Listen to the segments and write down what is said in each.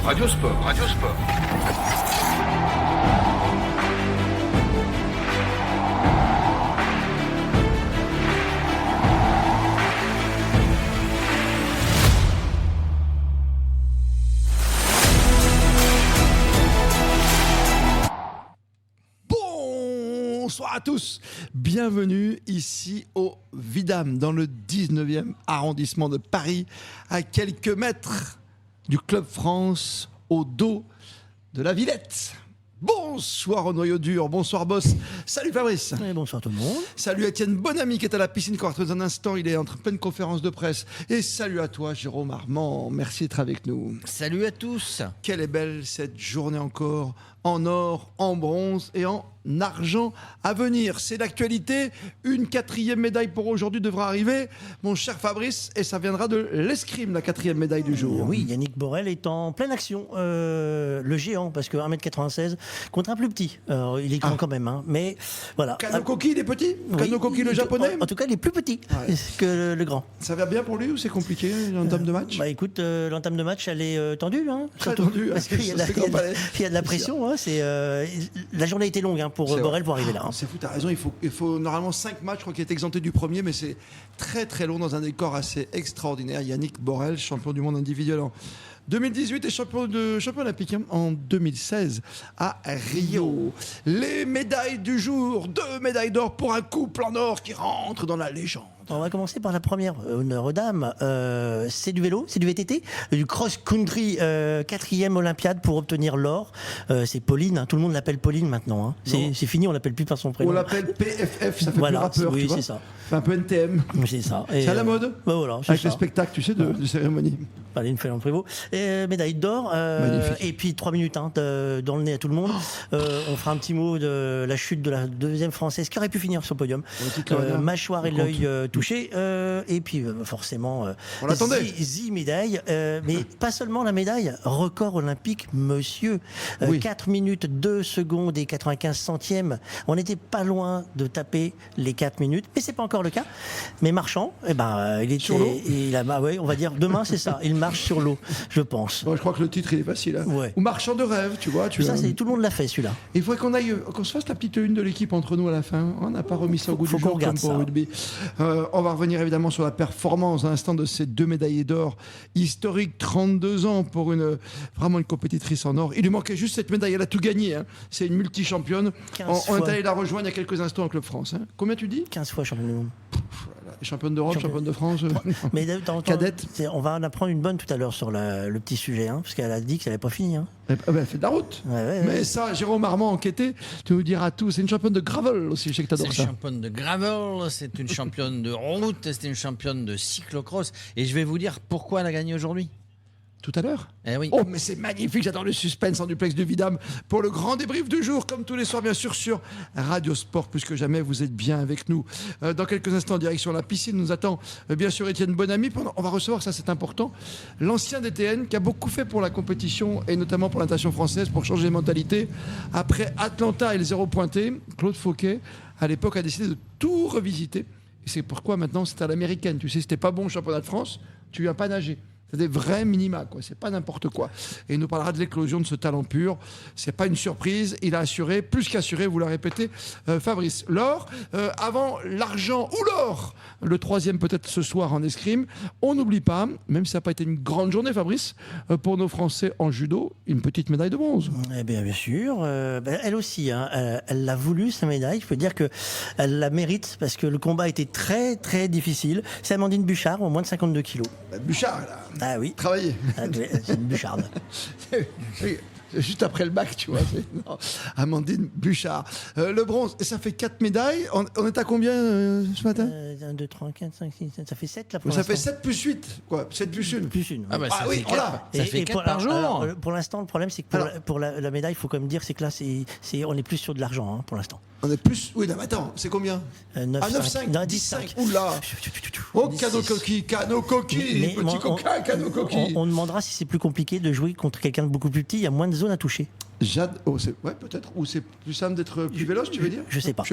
Radio Sport. Bonsoir à tous, bienvenue ici au Vidam, dans le 19e arrondissement de Paris, à quelques mètres du Club France, au dos de la Villette. Bonsoir au noyau dur, bonsoir boss, salut Fabrice. Et bonsoir tout le monde. Salut Étienne Bonamy qui est à la piscine courte. Dans un instant, il est en pleine conférence de presse. Et salut à toi Jérôme Armand, merci d'être avec nous. Salut à tous. Quelle est belle cette journée encore, en or, en bronze et en argent à venir. C'est l'actualité. Une 4e médaille pour aujourd'hui devra arriver, mon cher Fabrice, et ça viendra de l'escrime, la 4e médaille du jour. Oui, Yannick Borel est en pleine action. Le géant, parce que 1m96 contre un plus petit. Alors, il est grand quand même, hein, mais voilà. Kanokoki, il est petit. Oui, Kanokoki, le japonais. En tout cas, il est plus petit que le grand. Ça va bien pour lui ou c'est compliqué, l'entame de match? Bah écoute, l'entame de match, elle est tendue. Hein, Très surtout, tendue. parce qu'il y a de la pression. Hein, la journée a été longue pour Borel pour arriver là. Hein. C'est fou, t'as raison. Il faut normalement 5 matchs. Je crois qu'il est exempté du premier, mais c'est très très long dans un décor assez extraordinaire. Yannick Borel, champion du monde individuel en 2018 et champion olympique en 2016 à Rio. Les médailles du jour, 2 médailles d'or pour un couple en or qui rentre dans la légende. On va commencer par la première honneur aux dames. C'est du vélo, c'est du VTT, du cross-country, 4e Olympiade pour obtenir l'or. C'est Pauline, hein, tout le monde l'appelle Pauline maintenant. Hein. C'est fini, on l'appelle plus par son prénom. On l'appelle PFF, ça fait voilà, plus rappeur, oui, tu vois. c'est ça. C'est un peu NTM. C'est ça. C'est à la mode. Bah voilà, avec les spectacles, tu sais, de cérémonie. Allez, une Félon Prévost. Médaille d'or. Et puis 3 minutes dans le nez à tout le monde. On fera un petit mot de la chute de la 2e française qui aurait pu finir sur le podium. Mâchoire et l'œil touché. Et puis forcément, on l'attendait. 10 médailles. Mais pas seulement la médaille. Record olympique, monsieur. 4 minutes, 2 secondes et 95 centièmes. On n'était pas loin de taper les 4 minutes. Mais c'est pas encore le cas. Mais Marchand, il était sur l'eau. On va dire demain, c'est ça. Il marche sur l'eau, je pense. Bon, je crois que le titre il est facile. Hein. Ouais. Ou Marchand de rêve, tu vois. Ça, tout le monde l'a fait, celui-là. Il faudrait qu'on se fasse la petite une de l'équipe entre nous à la fin. On n'a pas remis ça au goût du jour comme pour le rugby. On va revenir évidemment sur la performance à l'instant de ces 2 médaillés d'or historiques, 32 ans pour vraiment une compétitrice en or. Il lui manquait juste cette médaille, elle a tout gagné. Hein. C'est une multi-championne. On est allé la rejoindre il y a quelques instants au Club France. Hein. Combien tu dis? 15 fois championne du monde. Championne d'Europe, championne de France, mais cadette. On va en apprendre une bonne tout à l'heure sur le petit sujet, hein, parce qu'elle a dit qu'elle n'avait pas fini. Hein. Elle fait de la route. Mais ça, Jérôme Armand, enquêté, tu nous diras tout. C'est une championne de gravel aussi, je sais que t'adores ça. C'est une championne de gravel, c'est une championne de route, c'est une championne de cyclocross. Et je vais vous dire pourquoi elle a gagné aujourd'hui. Tout à l'heure. Oui. Oh, mais c'est magnifique, j'adore le suspense en duplex du Vidam pour le grand débrief du jour, comme tous les soirs, bien sûr, sur Radio Sport. Plus que jamais, vous êtes bien avec nous. Dans quelques instants, en direction la piscine, nous attend bien sûr Étienne Bonamy. On va recevoir, ça c'est important, l'ancien DTN qui a beaucoup fait pour la compétition et notamment pour la natation française, pour changer les mentalités. Après Atlanta et le 0 pointé, Claude Fauquet, à l'époque, a décidé de tout revisiter. Et c'est pourquoi maintenant c'est à l'américaine. Tu sais, c'était pas bon au championnat de France, tu viens pas nager. C'est des vrais minima, quoi. C'est pas n'importe quoi. Et il nous parlera de l'éclosion de ce talent pur. C'est pas une surprise. Il a assuré, plus qu'assuré, vous le répétez, Fabrice. L'or, avant l'argent ou l'or, le 3e peut-être ce soir en escrime. On n'oublie pas, même si ça n'a pas été une grande journée, Fabrice, pour nos Français en judo, une petite médaille de bronze. Eh bien sûr. Elle aussi, hein, elle l'a voulu, sa médaille. Je peux dire qu'elle la mérite parce que le combat était très, très difficile. C'est Amandine Buchard, au moins de 52 kilos. Buchard, là. Ah oui. Travailler. C'est une Bucharde. Oui. Juste après le bac, tu vois. Amandine Buchard. Le bronze, et ça fait 4 médailles. On est à combien ce matin 1, 2, 3, 4, 5, 6, 7. Ça fait 7 là pour l'instant. Ça fait 7 plus 8. Quoi. 7 plus 1. Plus une. Ah bah ça oui, voilà. Ça fait 4 par jour. Alors, pour l'instant, le problème, c'est que pour la médaille, il faut quand même dire, c'est que là, on est plus sur de l'argent, hein, pour l'instant. On est plus. Oui, non, mais attends, c'est combien 9,5. 10,5. Oula. Oh, Kanokoki, petit coquin, Kanokoki. On demandera si c'est plus compliqué de jouer contre quelqu'un de beaucoup plus petit. Il y a moins de zones à toucher. Jade, ouais, peut-être. Ou c'est plus simple d'être plus véloce, tu veux dire? Je sais pas.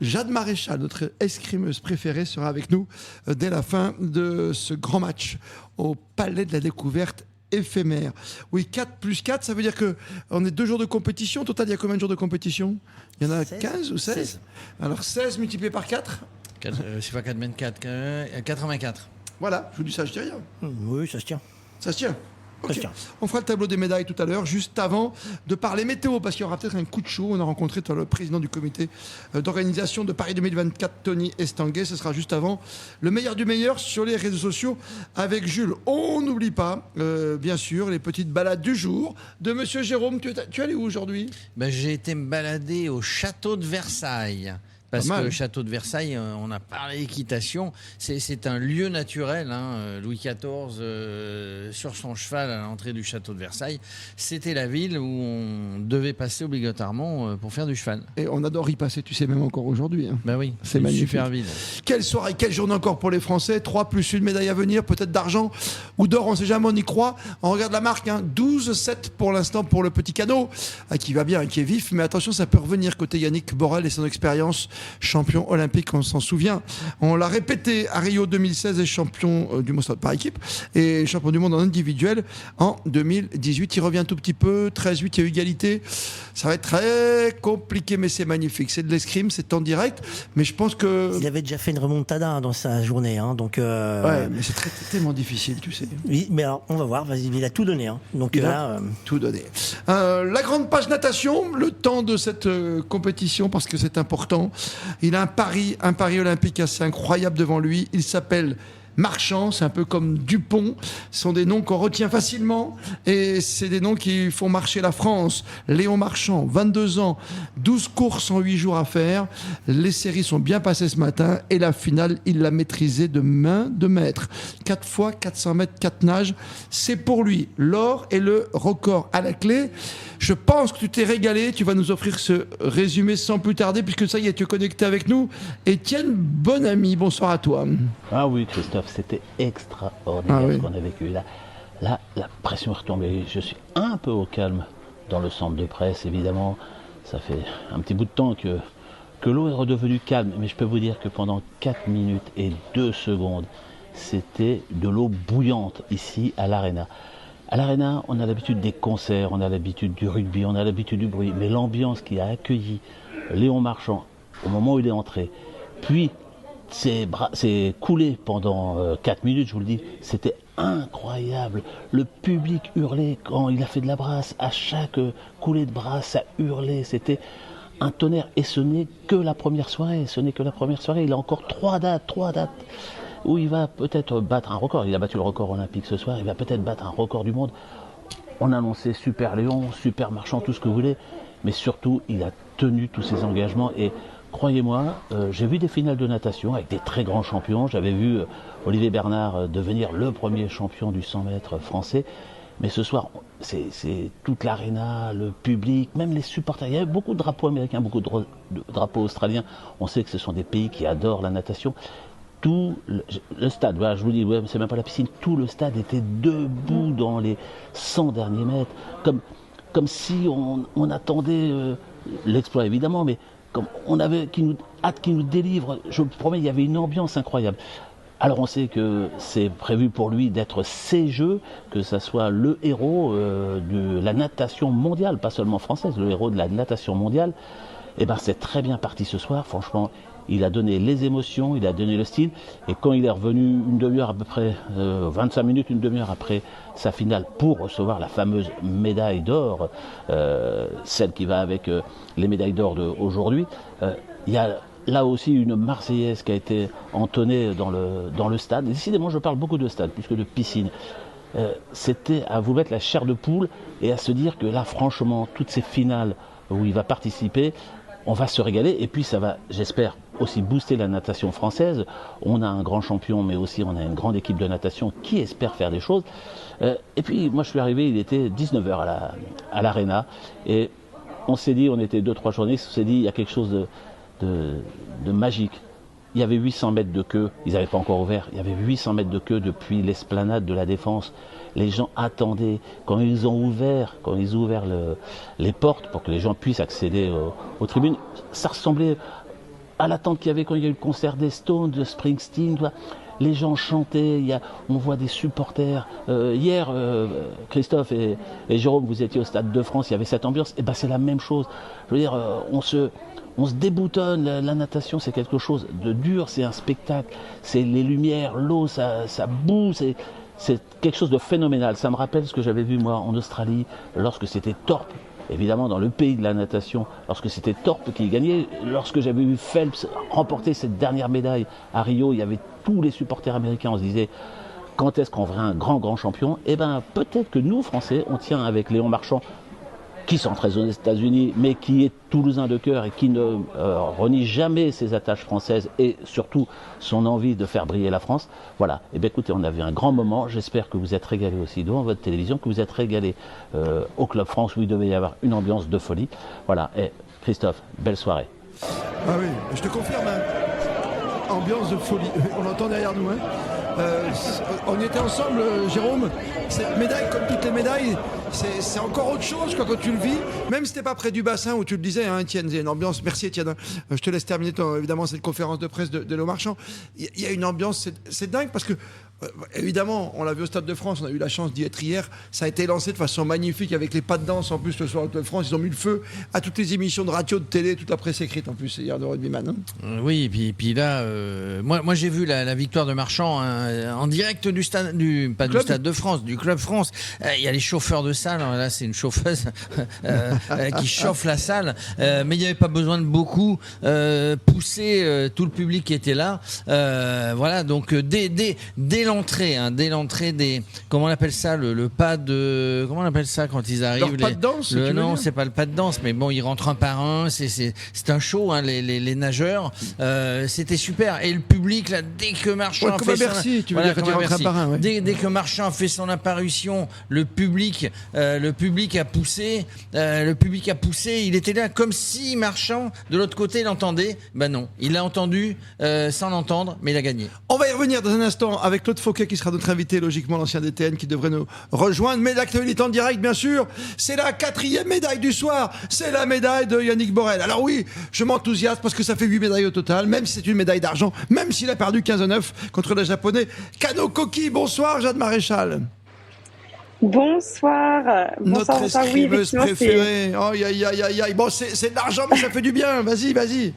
Jade Maréchal, notre escrimeuse préférée, sera avec nous dès la fin de ce grand match au Palais de la Découverte éphémère. Oui, 4 plus 4, ça veut dire qu'on est 2 jours de compétition. Au total, il y a combien de jours de compétition? Il y en a 16, 15 ou 16. Alors 16 multiplié par 4. C'est pas 4 24, 84. Voilà, je vous dis ça, je dis rien. Oui, ça se tient. Ça se tient. Ça Ok. se tient. On fera le tableau des médailles tout à l'heure, juste avant de parler météo, parce qu'il y aura peut-être un coup de chaud. On a rencontré le président du comité d'organisation de Paris 2024, Tony Estanguet. Ce sera juste avant le meilleur du meilleur sur les réseaux sociaux avec Jules. On n'oublie pas, bien sûr, les petites balades du jour de Monsieur Jérôme. Tu es allé où aujourd'hui? J'ai été me balader au château de Versailles. Parce que le château de Versailles, on a parlé équitation, c'est un lieu naturel. Louis XIV, sur son cheval à l'entrée du château de Versailles, c'était la ville où on devait passer obligatoirement pour faire du cheval. Et on adore y passer, tu sais, même encore aujourd'hui. Ben oui, c'est une magnifique. super ville. Quelle soirée, quelle journée encore pour les Français. 3 plus une médaille à venir, peut-être d'argent ou d'or, on ne sait jamais, on y croit. On regarde la marque, 12-7 pour l'instant pour le petit canot, qui va bien, qui est vif. Mais attention, ça peut revenir côté Yannick Borel et son expérience. Champion olympique, on s'en souvient. On l'a répété à Rio 2016 et champion du monde par équipe et champion du monde en individuel en 2018. Il revient tout petit peu, 13-8, il y a eu égalité. Ça va être très compliqué, mais c'est magnifique. C'est de l'escrime, c'est en direct, mais je pense que... Il avait déjà fait une remontada dans sa journée, donc... Ouais, mais c'est tellement difficile, tu sais. Oui, mais alors, on va voir, vas-y, il a tout donné, donc Il là... a tout donné. La grande page natation, le temps de cette compétition, parce que c'est important. Il a un pari olympique assez incroyable devant lui. Il s'appelle Marchand, c'est un peu comme Dupont. Ce sont des noms qu'on retient facilement et c'est des noms qui font marcher la France. Léon Marchand, 22 ans, 12 courses en 8 jours à faire. Les séries sont bien passées ce matin et la finale, il l'a maîtrisée de main de maître. 4 fois 400 mètres, 4 nages. C'est pour lui l'or et le record à la clé. Je pense que tu t'es régalé. Tu vas nous offrir ce résumé sans plus tarder puisque ça y est, tu es connecté avec nous. Étienne Bonamy, bonsoir à toi. Ah oui, Christophe, c'était extraordinaire oui. ce qu'on a vécu. Là, la pression est retombée. Je suis un peu au calme dans le centre de presse, évidemment. Ça fait un petit bout de temps que l'eau est redevenue calme. Mais je peux vous dire que pendant 4 minutes et 2 secondes, c'était de l'eau bouillante ici à l'Arena. À l'Arena, on a l'habitude des concerts, on a l'habitude du rugby, on a l'habitude du bruit. Mais l'ambiance qui a accueilli Léon Marchand au moment où il est entré, puis c'est coulé pendant 4 minutes, je vous le dis, c'était incroyable. Le public hurlait quand il a fait de la brasse, à chaque coulée de brasse, ça hurlait, c'était un tonnerre. Et ce n'est que la première soirée, il a encore 3 dates où il va peut-être battre un record. Il a battu le record olympique ce soir, il va peut-être battre un record du monde. On a annoncé Super Léon, Super Marchand, tout ce que vous voulez, mais surtout, il a tenu tous ses engagements et croyez-moi, j'ai vu des finales de natation avec des très grands champions. J'avais vu Olivier Bernard devenir le premier champion du 100 mètres français. Mais ce soir, c'est toute l'Arena, le public, même les supporters. Il y avait beaucoup de drapeaux américains, beaucoup de drapeaux australiens. On sait que ce sont des pays qui adorent la natation. Tout le stade, voilà, je vous dis, c'est même pas la piscine, tout le stade était debout dans les 100 derniers mètres. Comme si on attendait l'exploit, évidemment, mais comme on avait hâte qu'il nous délivre. Je vous promets, il y avait une ambiance incroyable. Alors on sait que c'est prévu pour lui d'être ces Jeux, que ça soit le héros de la natation mondiale, pas seulement française, le héros de la natation mondiale. Et ben c'est très bien parti ce soir, franchement. Il a donné les émotions, il a donné le style. Et quand il est revenu une demi-heure à peu près, 25 minutes, une demi-heure après sa finale pour recevoir la fameuse médaille d'or, celle qui va avec les médailles d'or d'aujourd'hui, il y a là aussi une Marseillaise qui a été entonnée dans le stade. Et décidément, je parle beaucoup de stade plus que de piscine. C'était à vous mettre la chair de poule et à se dire que là, franchement, toutes ces finales où il va participer, on va se régaler. Et puis ça va, j'espère, aussi booster la natation française. On a un grand champion, mais aussi on a une grande équipe de natation qui espère faire des choses. Et puis moi je suis arrivé, il était 19h à l'Arena. Et on s'est dit, on était 2-3 journalistes, on s'est dit, il y a quelque chose de magique. Il y avait 800 mètres de queue, ils n'avaient pas encore ouvert, il y avait 800 mètres de queue depuis l'esplanade de la Défense. Les gens attendaient, quand ils ont ouvert les portes pour que les gens puissent accéder aux tribunes, ça ressemblait à l'attente qu'il y avait quand il y a eu le concert des Stones, de Springsteen. les gens chantaient, on voit des supporters. Hier, Christophe et Jérôme, vous étiez au Stade de France, il y avait cette ambiance, et ben c'est la même chose. Je veux dire, on se déboutonne, la natation c'est quelque chose de dur, c'est un spectacle, c'est les lumières, l'eau, ça boue, c'est quelque chose de phénoménal. Ça me rappelle ce que j'avais vu moi en Australie, lorsque c'était Thorpe, évidemment dans le pays de la natation, lorsque c'était Thorpe qui gagnait, lorsque j'avais vu Phelps remporter cette dernière médaille à Rio, il y avait tous les supporters américains, on se disait quand est-ce qu'on verra un grand champion? Eh ben peut-être que nous Français, on tient avec Léon Marchand, qui s'entraîne aux États-Unis, mais qui est toulousain de cœur et qui ne renie jamais ses attaches françaises et surtout son envie de faire briller la France. Voilà. Et bien écoutez, on avait un grand moment. J'espère que vous êtes régalés aussi devant votre télévision, que vous êtes régalés au Club France où il devait y avoir une ambiance de folie. Voilà. Et Christophe, belle soirée. Ah oui, je te confirme. Ambiance de folie. On l'entend derrière nous. On était ensemble, Jérôme. Cette médaille, comme toutes les médailles, c'est encore autre chose quand tu le vis. Même si t'es pas près du bassin où tu le disais, Étienne, il y a une ambiance. Merci Étienne. Je te laisse terminer évidemment cette conférence de presse de Léo Marchand. Il y a une ambiance, c'est dingue parce que évidemment, on l'a vu au Stade de France, on a eu la chance d'y être hier. Ça a été lancé de façon magnifique avec les pas de danse. En plus, le soir au Stade de France, ils ont mis le feu à toutes les émissions de radio, de télé, toute la presse écrite en plus hier de rugbyman. Oui, puis là, moi j'ai vu la victoire de Marchand en direct du Stade de France, du Club France. Il y a les chauffeurs de salle. Là, c'est une chauffeuse qui chauffe la salle, mais il n'y avait pas besoin de beaucoup pousser tout le public qui était là. Voilà, donc dès l'entrée des, comment on appelle ça, le pas de, comment on appelle ça quand ils arrivent, pas de danse, non, c'est pas le pas de danse, mais bon, ils rentrent un par un, c'est un show, les nageurs, c'était super. Et le public là, dès que Marchand dès que Marchand a fait son apparition, le public a poussé, il était là comme si Marchand de l'autre côté l'entendait. Ben non, il l'a entendu sans l'entendre, mais il a gagné. On va y revenir dans un instant avec Claude Fauquet qui sera notre invité, logiquement l'ancien DTN qui devrait nous rejoindre. Mais l'actualité en direct, bien sûr, c'est la 4e médaille du soir. C'est la médaille de Yannick Borel. Alors oui, je m'enthousiasme parce que ça fait 8 médailles au total, même si c'est une médaille d'argent, même s'il a perdu 15-9 contre le japonais Kano Koki. Bonsoir, Jade Maréchal. Bonsoir. Notre escrimeuse préférée. Oh, aïe. Bon, c'est de l'argent, mais ça fait du bien. Vas-y.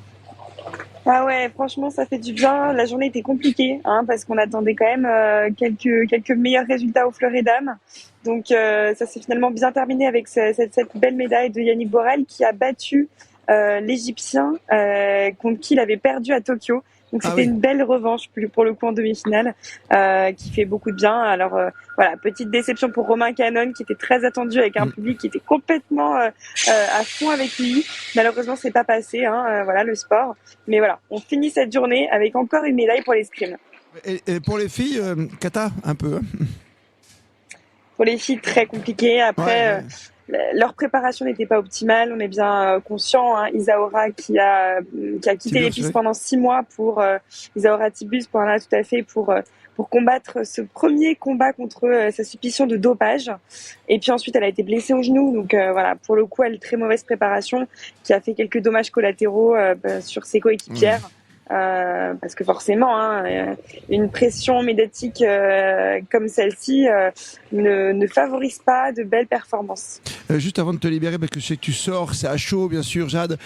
Ah ouais, franchement, ça fait du bien. La journée était compliquée, parce qu'on attendait quand même quelques meilleurs résultats au fleuret dames. Donc, ça s'est finalement bien terminé avec cette belle médaille de Yannick Borel qui a battu l'Égyptien contre qui il avait perdu à Tokyo. Donc c'était une belle revanche pour le coup en demi-finale qui fait beaucoup de bien. Alors voilà, petite déception pour Romain Canon qui était très attendu avec un public qui était complètement à fond avec lui. Malheureusement, c'est pas passé, voilà le sport. Mais voilà, on finit cette journée avec encore une médaille pour l'escrime. Et pour les filles, Kata, un peu. Pour les filles, très compliqué. Après. Leur préparation n'était pas optimale, on est bien conscient. Isaora qui a quitté les pistes pendant 6 mois pour Isaora Tibus pour tout à fait pour combattre ce premier combat contre sa suspicion de dopage. Et puis ensuite, elle a été blessée au genou, donc voilà, pour le coup, elle a une très mauvaise préparation qui a fait quelques dommages collatéraux sur ses coéquipières. Parce que forcément, une pression médiatique comme celle-ci ne favorise pas de belles performances. Juste avant de te libérer, parce que je sais que tu sors, c'est à chaud, bien sûr, Jade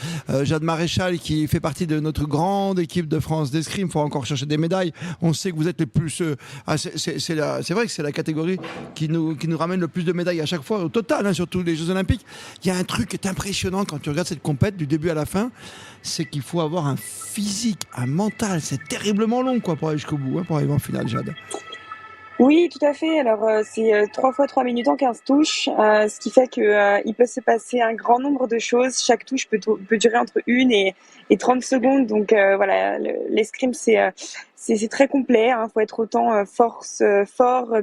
Maréchal, qui fait partie de notre grande équipe de France d'escrime. Il faut encore chercher des médailles. On sait que vous êtes les plus. C'est vrai que c'est la catégorie qui nous ramène le plus de médailles à chaque fois, au total, sur tous les Jeux Olympiques. Il y a un truc qui est impressionnant quand tu regardes cette compète du début à la fin, c'est qu'il faut avoir un physique, un mental. C'est terriblement long pour aller jusqu'au bout, pour arriver en finale, Jade. Oui, tout à fait. Alors, c'est 3 fois 3 minutes en 15 touches, ce qui fait que il peut se passer un grand nombre de choses. Chaque touche peut durer entre 1 et 30 secondes. Donc, voilà, l'escrime, c'est très complet. Faut être autant fort,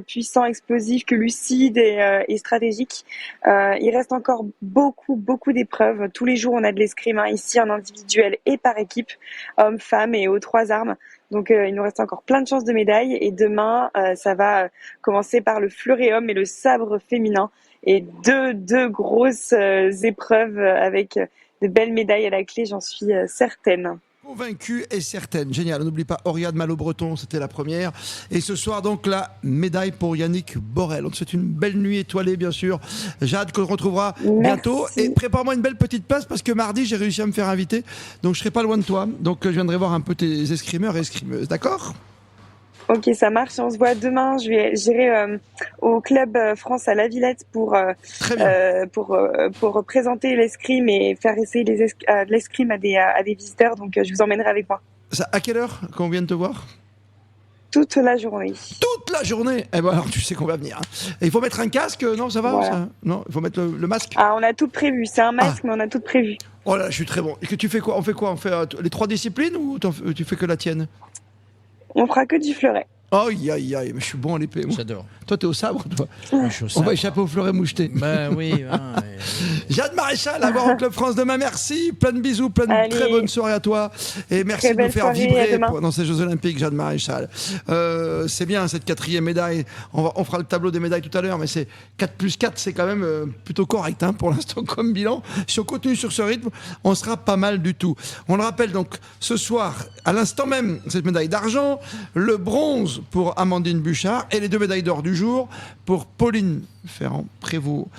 puissant, explosif que lucide et stratégique. Il reste encore beaucoup d'épreuves. Tous les jours, on a de l'escrime, ici en individuel et par équipe, hommes, femmes et aux 3 armes. Donc il nous reste encore plein de chances de médailles et demain ça va commencer par le fleuret homme et le sabre féminin et deux grosses épreuves avec de belles médailles à la clé, j'en suis certaine. Convaincue et certaine. Génial. On n'oublie pas Oriane Malo-Breton, c'était la première. Et ce soir, donc, la médaille pour Yannick Borel. On te souhaite une belle nuit étoilée, bien sûr. J'ai hâte qu'on te retrouvera bientôt. Et prépare-moi une belle petite place parce que mardi, j'ai réussi à me faire inviter. Donc, je serai pas loin de toi. Donc, je viendrai voir un peu tes escrimeurs et escrimeuses. D'accord ? Ok, ça marche. On se voit demain. J'irai au club France à La Villette pour présenter l'escrime et faire essayer l'escrime à des visiteurs. Donc, je vous emmènerai avec moi. Ça, à quelle heure qu'on vient de te voir ? Toute la journée. Toute la journée. Eh ben alors, tu sais qu'on va venir. Hein. Et il faut mettre un casque ? Non, ça va ça. Non, il faut mettre le masque. Ah, on a tout prévu. C'est un masque, mais on a tout prévu. Oh là, je suis très bon. Et que tu fais quoi ? On fait quoi ? On fait les 3 disciplines ou tu fais que la tienne ? On fera que du fleuret. Aïe, aïe, aïe, mais je suis bon à l'épée. Moi. J'adore. Toi, t'es au sabre, toi. Je suis au On sabre. va échapper au fleuret moucheté. Ben oui. Jeanne Maréchal, à voir au Club France demain. Merci. Plein de bisous, plein de très bonnes soirées à toi. Et merci de nous faire vibrer dans ces Jeux Olympiques, Jeanne Maréchal. C'est bien cette 4e médaille. On fera le tableau des médailles tout à l'heure, mais c'est 4 plus 4, c'est quand même plutôt correct hein, pour l'instant comme bilan. Si on continue sur ce rythme, on sera pas mal du tout. On le rappelle donc, ce soir, à l'instant même, cette médaille d'argent, le bronze pour Amandine Bouchard et les 2 médailles d'or du jour pour Pauline Ferrand-Prévôt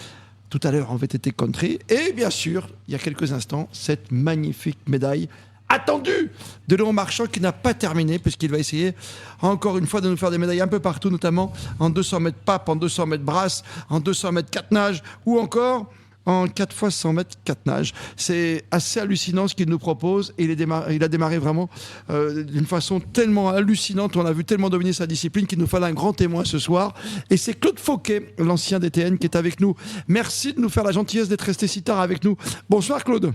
tout à l'heure en VTT Country et bien sûr il y a quelques instants cette magnifique médaille attendue de Léon Marchand qui n'a pas terminé puisqu'il va essayer encore une fois de nous faire des médailles un peu partout, notamment en 200 mètres pape, en 200 mètres brasse, en 200 mètres 4 nages ou encore en 4 fois 100 mètres 4 nages. C'est assez hallucinant ce qu'il nous propose et il a démarré vraiment d'une façon tellement hallucinante. On a vu tellement dominer sa discipline qu'il nous fallait un grand témoin ce soir. Et c'est Claude Fauquet, l'ancien DTN, qui est avec nous. Merci de nous faire la gentillesse d'être resté si tard avec nous. Bonsoir Claude.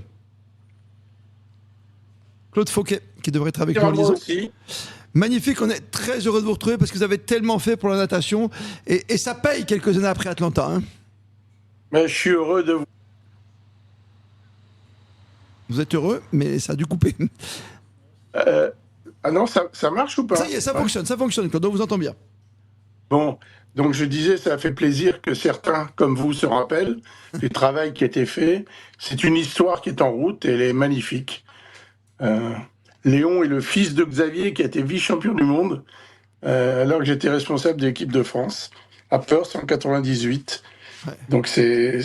Claude Fauquet, qui devrait être avec nous en lisant. Magnifique, on est très heureux de vous retrouver parce que vous avez tellement fait pour la natation et ça paye quelques années après Atlanta. Hein. Mais je suis heureux de vous. Vous êtes heureux, mais ça a dû couper. Ah non, ça marche ou pas ? Ça y est, ça fonctionne, Claude, on vous entend bien. Bon, donc je disais, ça fait plaisir que certains, comme vous, se rappellent du travail qui a été fait. C'est une histoire qui est en route et elle est magnifique. Léon est le fils de Xavier qui a été vice-champion du monde alors que j'étais responsable de l'équipe de France à Perth en 98. Ouais. Donc c'est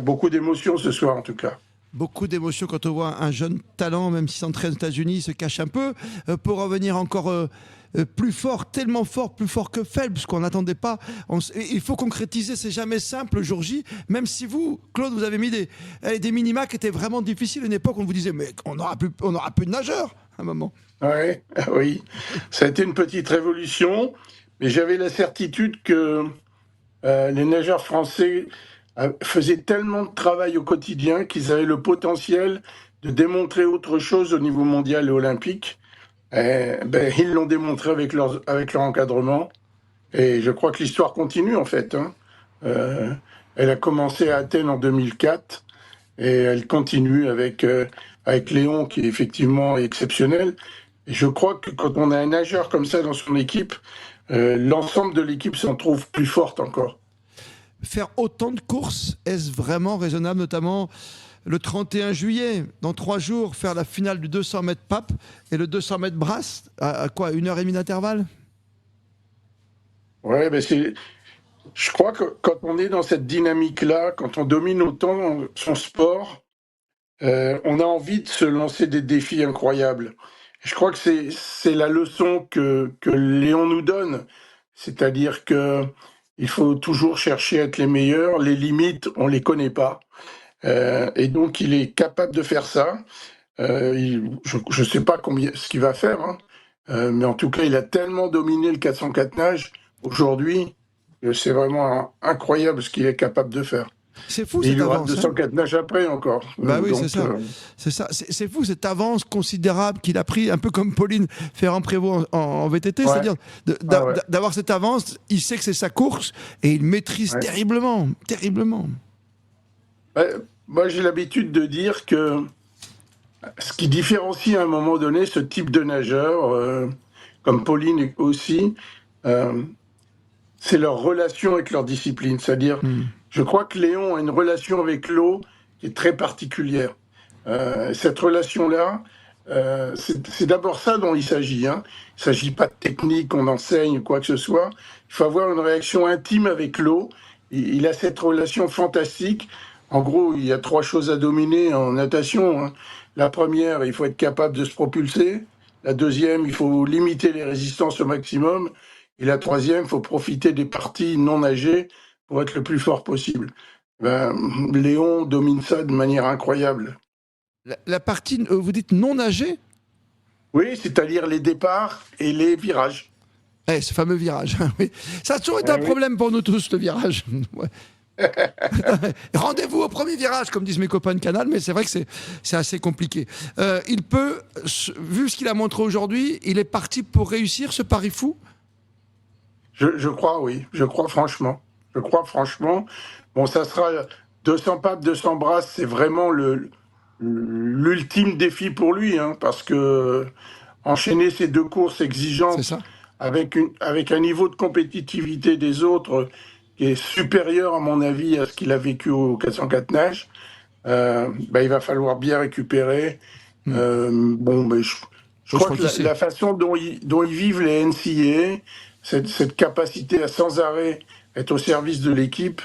beaucoup d'émotions ce soir en tout cas. Beaucoup d'émotions quand on voit un jeune talent, même s'il s'entraîne aux États-Unis, il se cache un peu pour revenir encore plus fort, tellement fort, plus fort que Phelps, qu'on n'attendait pas. Il faut concrétiser, c'est jamais simple le jour J, même si vous, Claude, vous avez mis des minima qui étaient vraiment difficiles à une époque, on vous disait, mais on n'aura plus de nageurs à un moment. Ouais, oui, ça a été une petite révolution, mais j'avais la certitude que les nageurs français faisaient tellement de travail au quotidien qu'ils avaient le potentiel de démontrer autre chose au niveau mondial et olympique. Ils l'ont démontré avec leur encadrement. Et je crois que l'histoire continue, en fait. Hein. Elle a commencé à Athènes en 2004 et elle continue avec Léon, qui est effectivement exceptionnel. Et je crois que quand on a un nageur comme ça dans son équipe, l'ensemble de l'équipe s'en trouve plus forte encore. Faire autant de courses, est-ce vraiment raisonnable, notamment le 31 juillet, dans 3 jours, faire la finale du 200 mètres pape et le 200 mètres brasse, à quoi, 1h30 d'intervalle ? Ouais, je crois que quand on est dans cette dynamique-là, quand on domine autant son sport, on a envie de se lancer des défis incroyables. Je crois que c'est la leçon que Léon nous donne, c'est-à-dire que il faut toujours chercher à être les meilleurs. Les limites, on les connaît pas. Et donc, il est capable de faire ça. Je sais pas ce qu'il va faire, hein. Mais en tout cas, il a tellement dominé le 404 nage aujourd'hui que c'est vraiment incroyable ce qu'il est capable de faire. C'est fou, et cette avance. Il y aura 204 nages après encore. Bah oui, c'est ça. C'est ça. C'est fou cette avance considérable qu'il a pris, un peu comme Pauline Ferrand-Prévôt en VTT, ouais. C'est-à-dire d'avoir cette avance. Il sait que c'est sa course et il maîtrise terriblement. Moi, j'ai l'habitude de dire que ce qui différencie à un moment donné ce type de nageur, comme Pauline aussi, c'est leur relation avec leur discipline. C'est-à-dire, je crois que Léon a une relation avec l'eau qui est très particulière. Cette relation-là, c'est d'abord ça dont il s'agit. Hein. Il ne s'agit pas de technique, qu'on enseigne, quoi que ce soit. Il faut avoir une réaction intime avec l'eau. Il a cette relation fantastique. En gros, il y a 3 choses à dominer en natation. Hein. La première, il faut être capable de se propulser. La deuxième, il faut limiter les résistances au maximum. Et la troisième, il faut profiter des parties non nagées pour être le plus fort possible. Léon domine ça de manière incroyable. La partie, vous dites non nagée? Oui, c'est-à-dire les départs et les virages. Ce fameux virage. Oui. Ça a toujours été un problème pour nous tous, le virage. Ouais. Rendez-vous au premier virage, comme disent mes copains de Canal, mais c'est vrai que c'est assez compliqué. Il peut, vu ce qu'il a montré aujourd'hui, il est parti pour réussir ce pari fou? Je crois, oui. Je crois franchement. Bon, ça sera 200 pattes, 200 brasses, c'est vraiment l'ultime défi pour lui, hein, parce que enchaîner ces 2 courses exigeantes avec un niveau de compétitivité des autres qui est supérieur, à mon avis, à ce qu'il a vécu au 404 nage, il va falloir bien récupérer. Je crois que la façon dont ils vivent les NCA, cette capacité à sans arrêt être au service de l'équipe,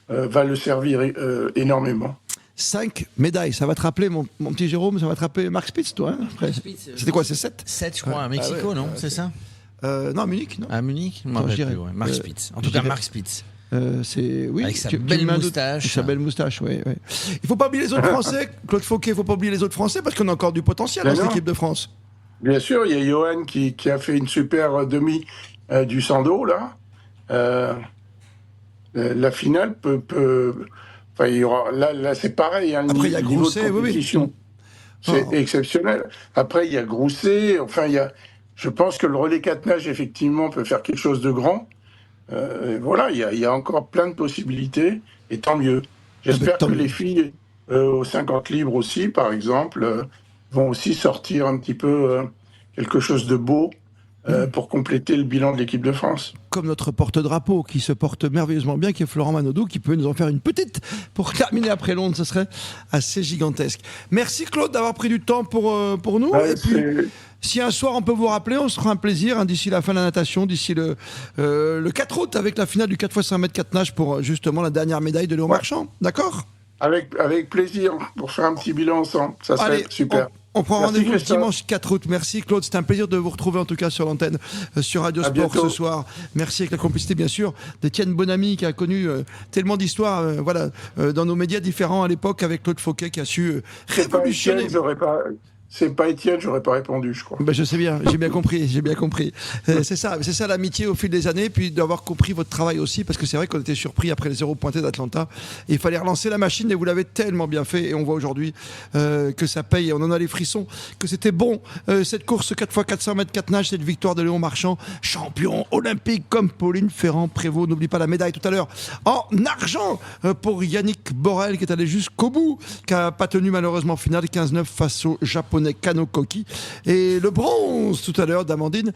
va le servir énormément. 5 médailles, ça va te rappeler, mon petit Jérôme, ça va te rappeler Mark Spitz, toi, hein, après. C'était quoi, c'est 7? 7, je crois, à Mexico, non? C'est ça? Non, à Munich, non? À Munich? Mark Spitz. En tout cas, Mark Spitz. Oui, avec sa belle moustache. Avec sa belle moustache, oui. Il ne faut pas oublier les autres Français, Claude Fauquet, il ne faut pas oublier les autres Français, parce qu'on a encore du potentiel dans cette équipe de France. Bien sûr, il y a Johan qui a fait une super demi du Sando, là. La finale peut... Enfin, il y aura, là c'est pareil, hein, après, il y a Grousset, de compétition, c'est exceptionnel. Après, il y a Grousset, enfin, je pense que le relais 4 nages, effectivement, peut faire quelque chose de grand. Voilà, il y a encore plein de possibilités, et tant mieux. J'espère que les filles aux 50 libres aussi, par exemple, vont aussi sortir un petit peu quelque chose de beau pour compléter le bilan de l'équipe de France. Comme notre porte-drapeau qui se porte merveilleusement bien, qui est Florent Manodou, qui peut nous en faire une petite pour terminer après Londres, ce serait assez gigantesque. Merci Claude d'avoir pris du temps pour nous. Et puis, si un soir on peut vous rappeler, on se fera un plaisir d'ici la fin de la natation, d'ici le 4 août avec la finale du 4x100 mètres 4 nages pour justement la dernière médaille de Léon Marchand. D'accord ? Avec plaisir, pour faire un petit bilan ensemble. Ça serait super. On prend rendez-vous le dimanche 4 août. Merci Claude, c'est un plaisir de vous retrouver en tout cas sur l'antenne sur Radio Sport ce soir. Merci avec la complicité bien sûr d'Étienne Bonamy qui a connu tellement d'histoires dans nos médias différents à l'époque avec Claude Fauquet qui a su révolutionner. C'est pas Étienne, j'aurais pas répondu, je crois. Je sais bien, j'ai bien compris. C'est ça l'amitié au fil des années, puis d'avoir compris votre travail aussi, parce que c'est vrai qu'on était surpris après les 0 pointés d'Atlanta. Et il fallait relancer la machine, et vous l'avez tellement bien fait. Et on voit aujourd'hui que ça paye, et on en a les frissons, que c'était bon. Cette course 4x400 mètres 4 nages, cette victoire de Léon Marchand, champion olympique comme Pauline Ferrand-Prévot. N'oublie pas la médaille tout à l'heure en argent pour Yannick Borel, qui est allé jusqu'au bout, qui n'a pas tenu malheureusement en finale 15-9 face au Japonais Kano Koki, et le bronze tout à l'heure d'Amandine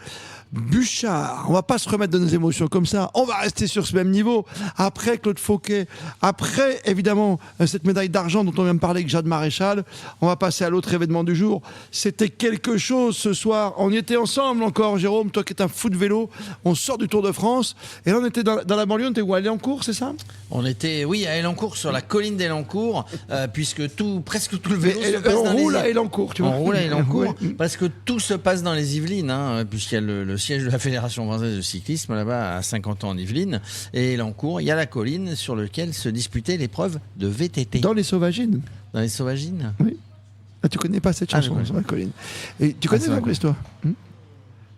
Bouchard. On va pas se remettre de nos émotions comme ça, on va rester sur ce même niveau après Claude Fauquet, après évidemment cette médaille d'argent dont on vient de parler avec Jade Maréchal. On va passer à l'autre événement du jour. C'était quelque chose ce soir, on y était ensemble encore, Jérôme, toi qui es un fou de vélo. On sort du Tour de France et là on était dans la banlieue. On était où, à Elancourt, c'est ça? On était, oui, à Elancourt, sur la colline d'Elancourt, puisque presque tout le vélo se passe dans les... On roule à Elancourt, tu vois. On roule à Elancourt, parce que tout se passe dans les Yvelines, hein, puisqu'il y a le siège de la Fédération française de cyclisme là-bas à 50 ans en Yvelines, et Elancourt, il y a la colline sur laquelle se disputait l'épreuve de VTT. Dans les Sauvagines. Dans les Sauvagines. Oui. Ah, tu connais pas cette chanson sur la colline. Et tu connais Fabrice, toi?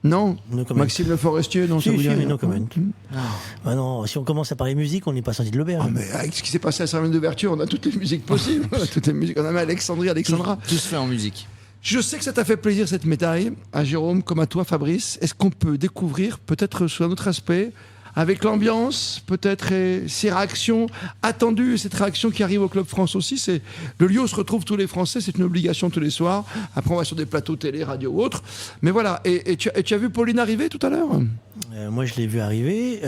Non, Maxime Le Forestier, non, ça vous dit rien. Non, quand même. Non, si on commence à parler musique, on n'est pas sorti de l'auberge. Mais avec ce qui s'est passé à la cérémonie d'ouverture, on a toutes les musiques possibles. Toutes les musiques. On a mis Alexandra. Tout se fait en musique. Je sais que ça t'a fait plaisir cette médaille, à Jérôme comme à toi Fabrice. Est-ce qu'on peut découvrir, peut-être sous un autre aspect, avec l'ambiance, peut-être ces réactions attendues, cette réaction qui arrive au Club France aussi, c'est le lieu où se retrouvent tous les Français, c'est une obligation tous les soirs. Après on va sur des plateaux télé, radio ou autres. Mais voilà, et tu as vu Pauline arriver tout à l'heure? Moi je l'ai vu arriver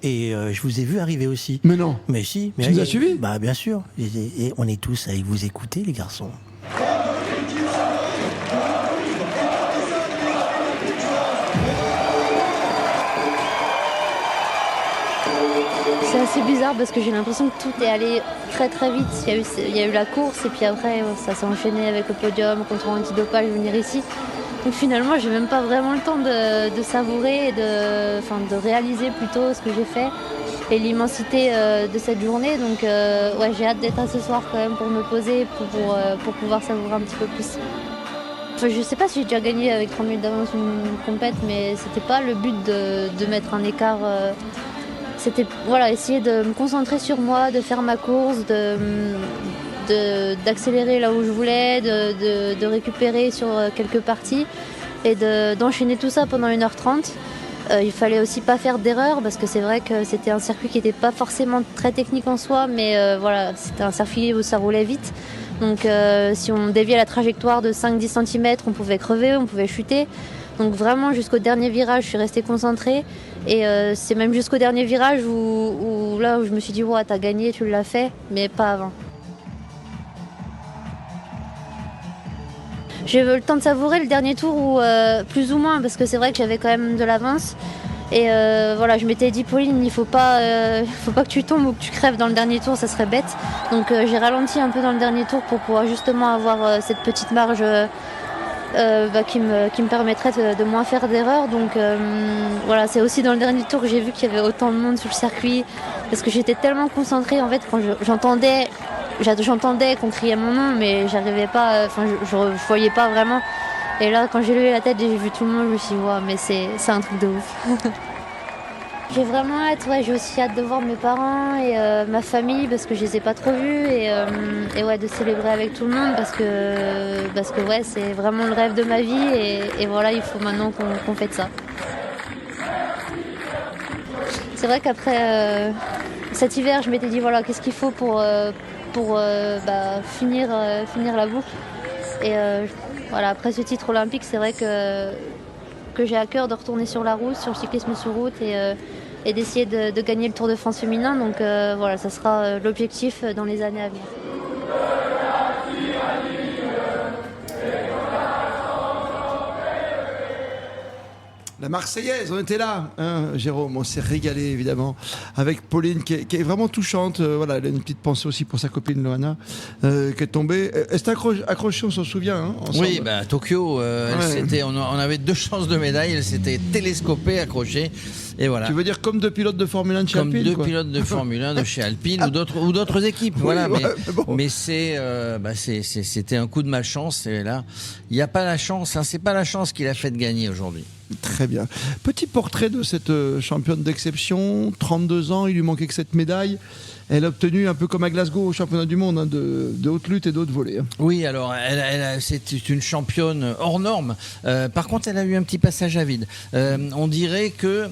et je vous ai vu arriver aussi. Mais non. Mais si. Tu nous as suivis? Bah bien sûr. Et on est tous à vous écouter les garçons. c'est bizarre parce que j'ai l'impression que tout est allé très très vite. Il y a eu la course et puis après ça s'est enchaîné avec le podium, contrôle antidopage, venir ici. Donc finalement j'ai même pas vraiment le temps de savourer et de réaliser plutôt ce que j'ai fait et l'immensité de cette journée. Donc ouais, j'ai hâte d'être à ce soir quand même pour me poser, pour pouvoir savourer un petit peu plus. Enfin, je sais pas si j'ai déjà gagné avec 30 minutes d'avance une compète, mais c'était pas le but de mettre un écart. C'était essayer de me concentrer sur moi, de faire ma course, d'accélérer là où je voulais, de récupérer sur quelques parties et d'enchaîner tout ça pendant 1h30. Il fallait aussi pas faire d'erreur parce que c'est vrai que c'était un circuit qui n'était pas forcément très technique en soi, mais c'était un circuit où ça roulait vite. Donc si on déviait la trajectoire de 5-10 cm, on pouvait crever, on pouvait chuter. Donc vraiment jusqu'au dernier virage, je suis restée concentrée. Et c'est même jusqu'au dernier virage où je me suis dit ouais, t'as gagné, tu l'as fait, mais pas avant. J'ai eu le temps de savourer le dernier tour, plus ou moins, parce que c'est vrai que j'avais quand même de l'avance. Et je m'étais dit, Pauline, il faut pas que tu tombes ou que tu crèves dans le dernier tour, ça serait bête. Donc j'ai ralenti un peu dans le dernier tour pour pouvoir justement avoir cette petite marge qui me permettrait de moins faire d'erreurs. Donc c'est aussi dans le dernier tour que j'ai vu qu'il y avait autant de monde sur le circuit, parce que j'étais tellement concentrée en fait quand j'entendais qu'on criait mon nom, mais j'arrivais pas, je voyais pas vraiment. Et là, quand j'ai levé la tête et j'ai vu tout le monde, je me suis dit, wow, mais c'est un truc de ouf. J'ai vraiment hâte, j'ai aussi hâte de voir mes parents et ma famille parce que je les ai pas trop vus et de célébrer avec tout le monde parce que c'est vraiment le rêve de ma vie et voilà, il faut maintenant qu'on fête ça. C'est vrai qu'après cet hiver, je m'étais dit voilà, qu'est-ce qu'il faut pour finir la boucle. Et après ce titre olympique, c'est vrai que j'ai à cœur de retourner sur la route, sur le cyclisme sur route et d'essayer de gagner le Tour de France féminin. Donc ça sera l'objectif dans les années à venir. La Marseillaise, on était là, hein, Jérôme, on s'est régalé évidemment avec Pauline qui est vraiment touchante. Elle a une petite pensée aussi pour sa copine Loana qui est tombée. Elle s'est accrochée, on s'en souvient. Hein, oui, à Tokyo, on avait 2 chances de médaille, elle s'était télescopée, accrochée. Et voilà. Tu veux dire comme 2 pilotes de Formule 1 de chez Alpine? Comme 2 pilotes de Formule 1 de chez Alpine ou d'autres équipes. Oui, voilà, mais c'était un coup de malchance. Et là, il n'y a pas la chance. C'est pas la chance qui l'a fait gagner aujourd'hui. Très bien. Petit portrait de cette championne d'exception, 32 ans, il lui manquait que cette médaille. Elle a obtenu, un peu comme à Glasgow, au championnat du monde, de haute lutte et de haute volée. Oui, alors, c'est une championne hors norme. Par contre, elle a eu un petit passage à vide. On dirait que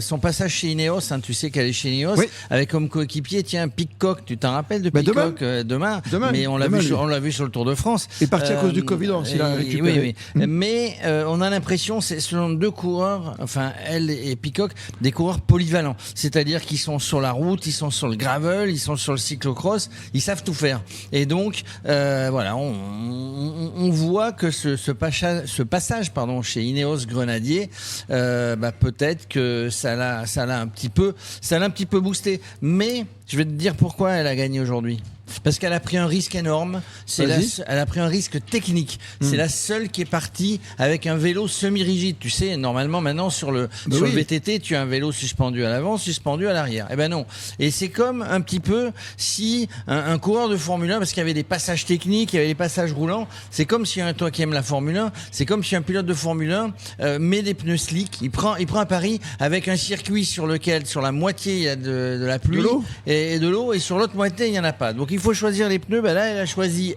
son passage chez Ineos, tu sais qu'elle est chez Ineos, oui, avec comme coéquipier, Pidcock, tu t'en rappelles de Pidcock demain, mais on l'a vu sur le Tour de France. Il est parti à cause du Covid, s'il l'a récupéré. Oui. Mais on a l'impression, ce sont 2 coureurs, elle et Pidcock, des coureurs polyvalents. C'est-à-dire qu'ils sont sur la route, ils sont sur le gravel, ils sont sur le cyclocross, ils savent tout faire. Et donc, on voit que ce passage chez Ineos Grenadier, peut-être que ça l'a un petit peu boosté. Mais je vais te dire pourquoi elle a gagné aujourd'hui. Parce qu'elle a pris un risque énorme. Elle a pris un risque technique. C'est la seule qui est partie avec un vélo semi-rigide. Tu sais, normalement, maintenant, sur le VTT, tu as un vélo suspendu à l'avant, suspendu à l'arrière. Eh ben non. Et c'est comme un petit peu si un coureur de Formule 1, parce qu'il y avait des passages techniques, il y avait des passages roulants, c'est comme si, toi qui aimes la Formule 1, c'est comme si un pilote de Formule 1 met des pneus slick. Il prend un pari avec un circuit sur lequel, sur la moitié, il y a de la pluie et de l'eau, et sur l'autre moitié, il n'y en a pas. Donc, il faut choisir les pneus. Là, elle a choisi,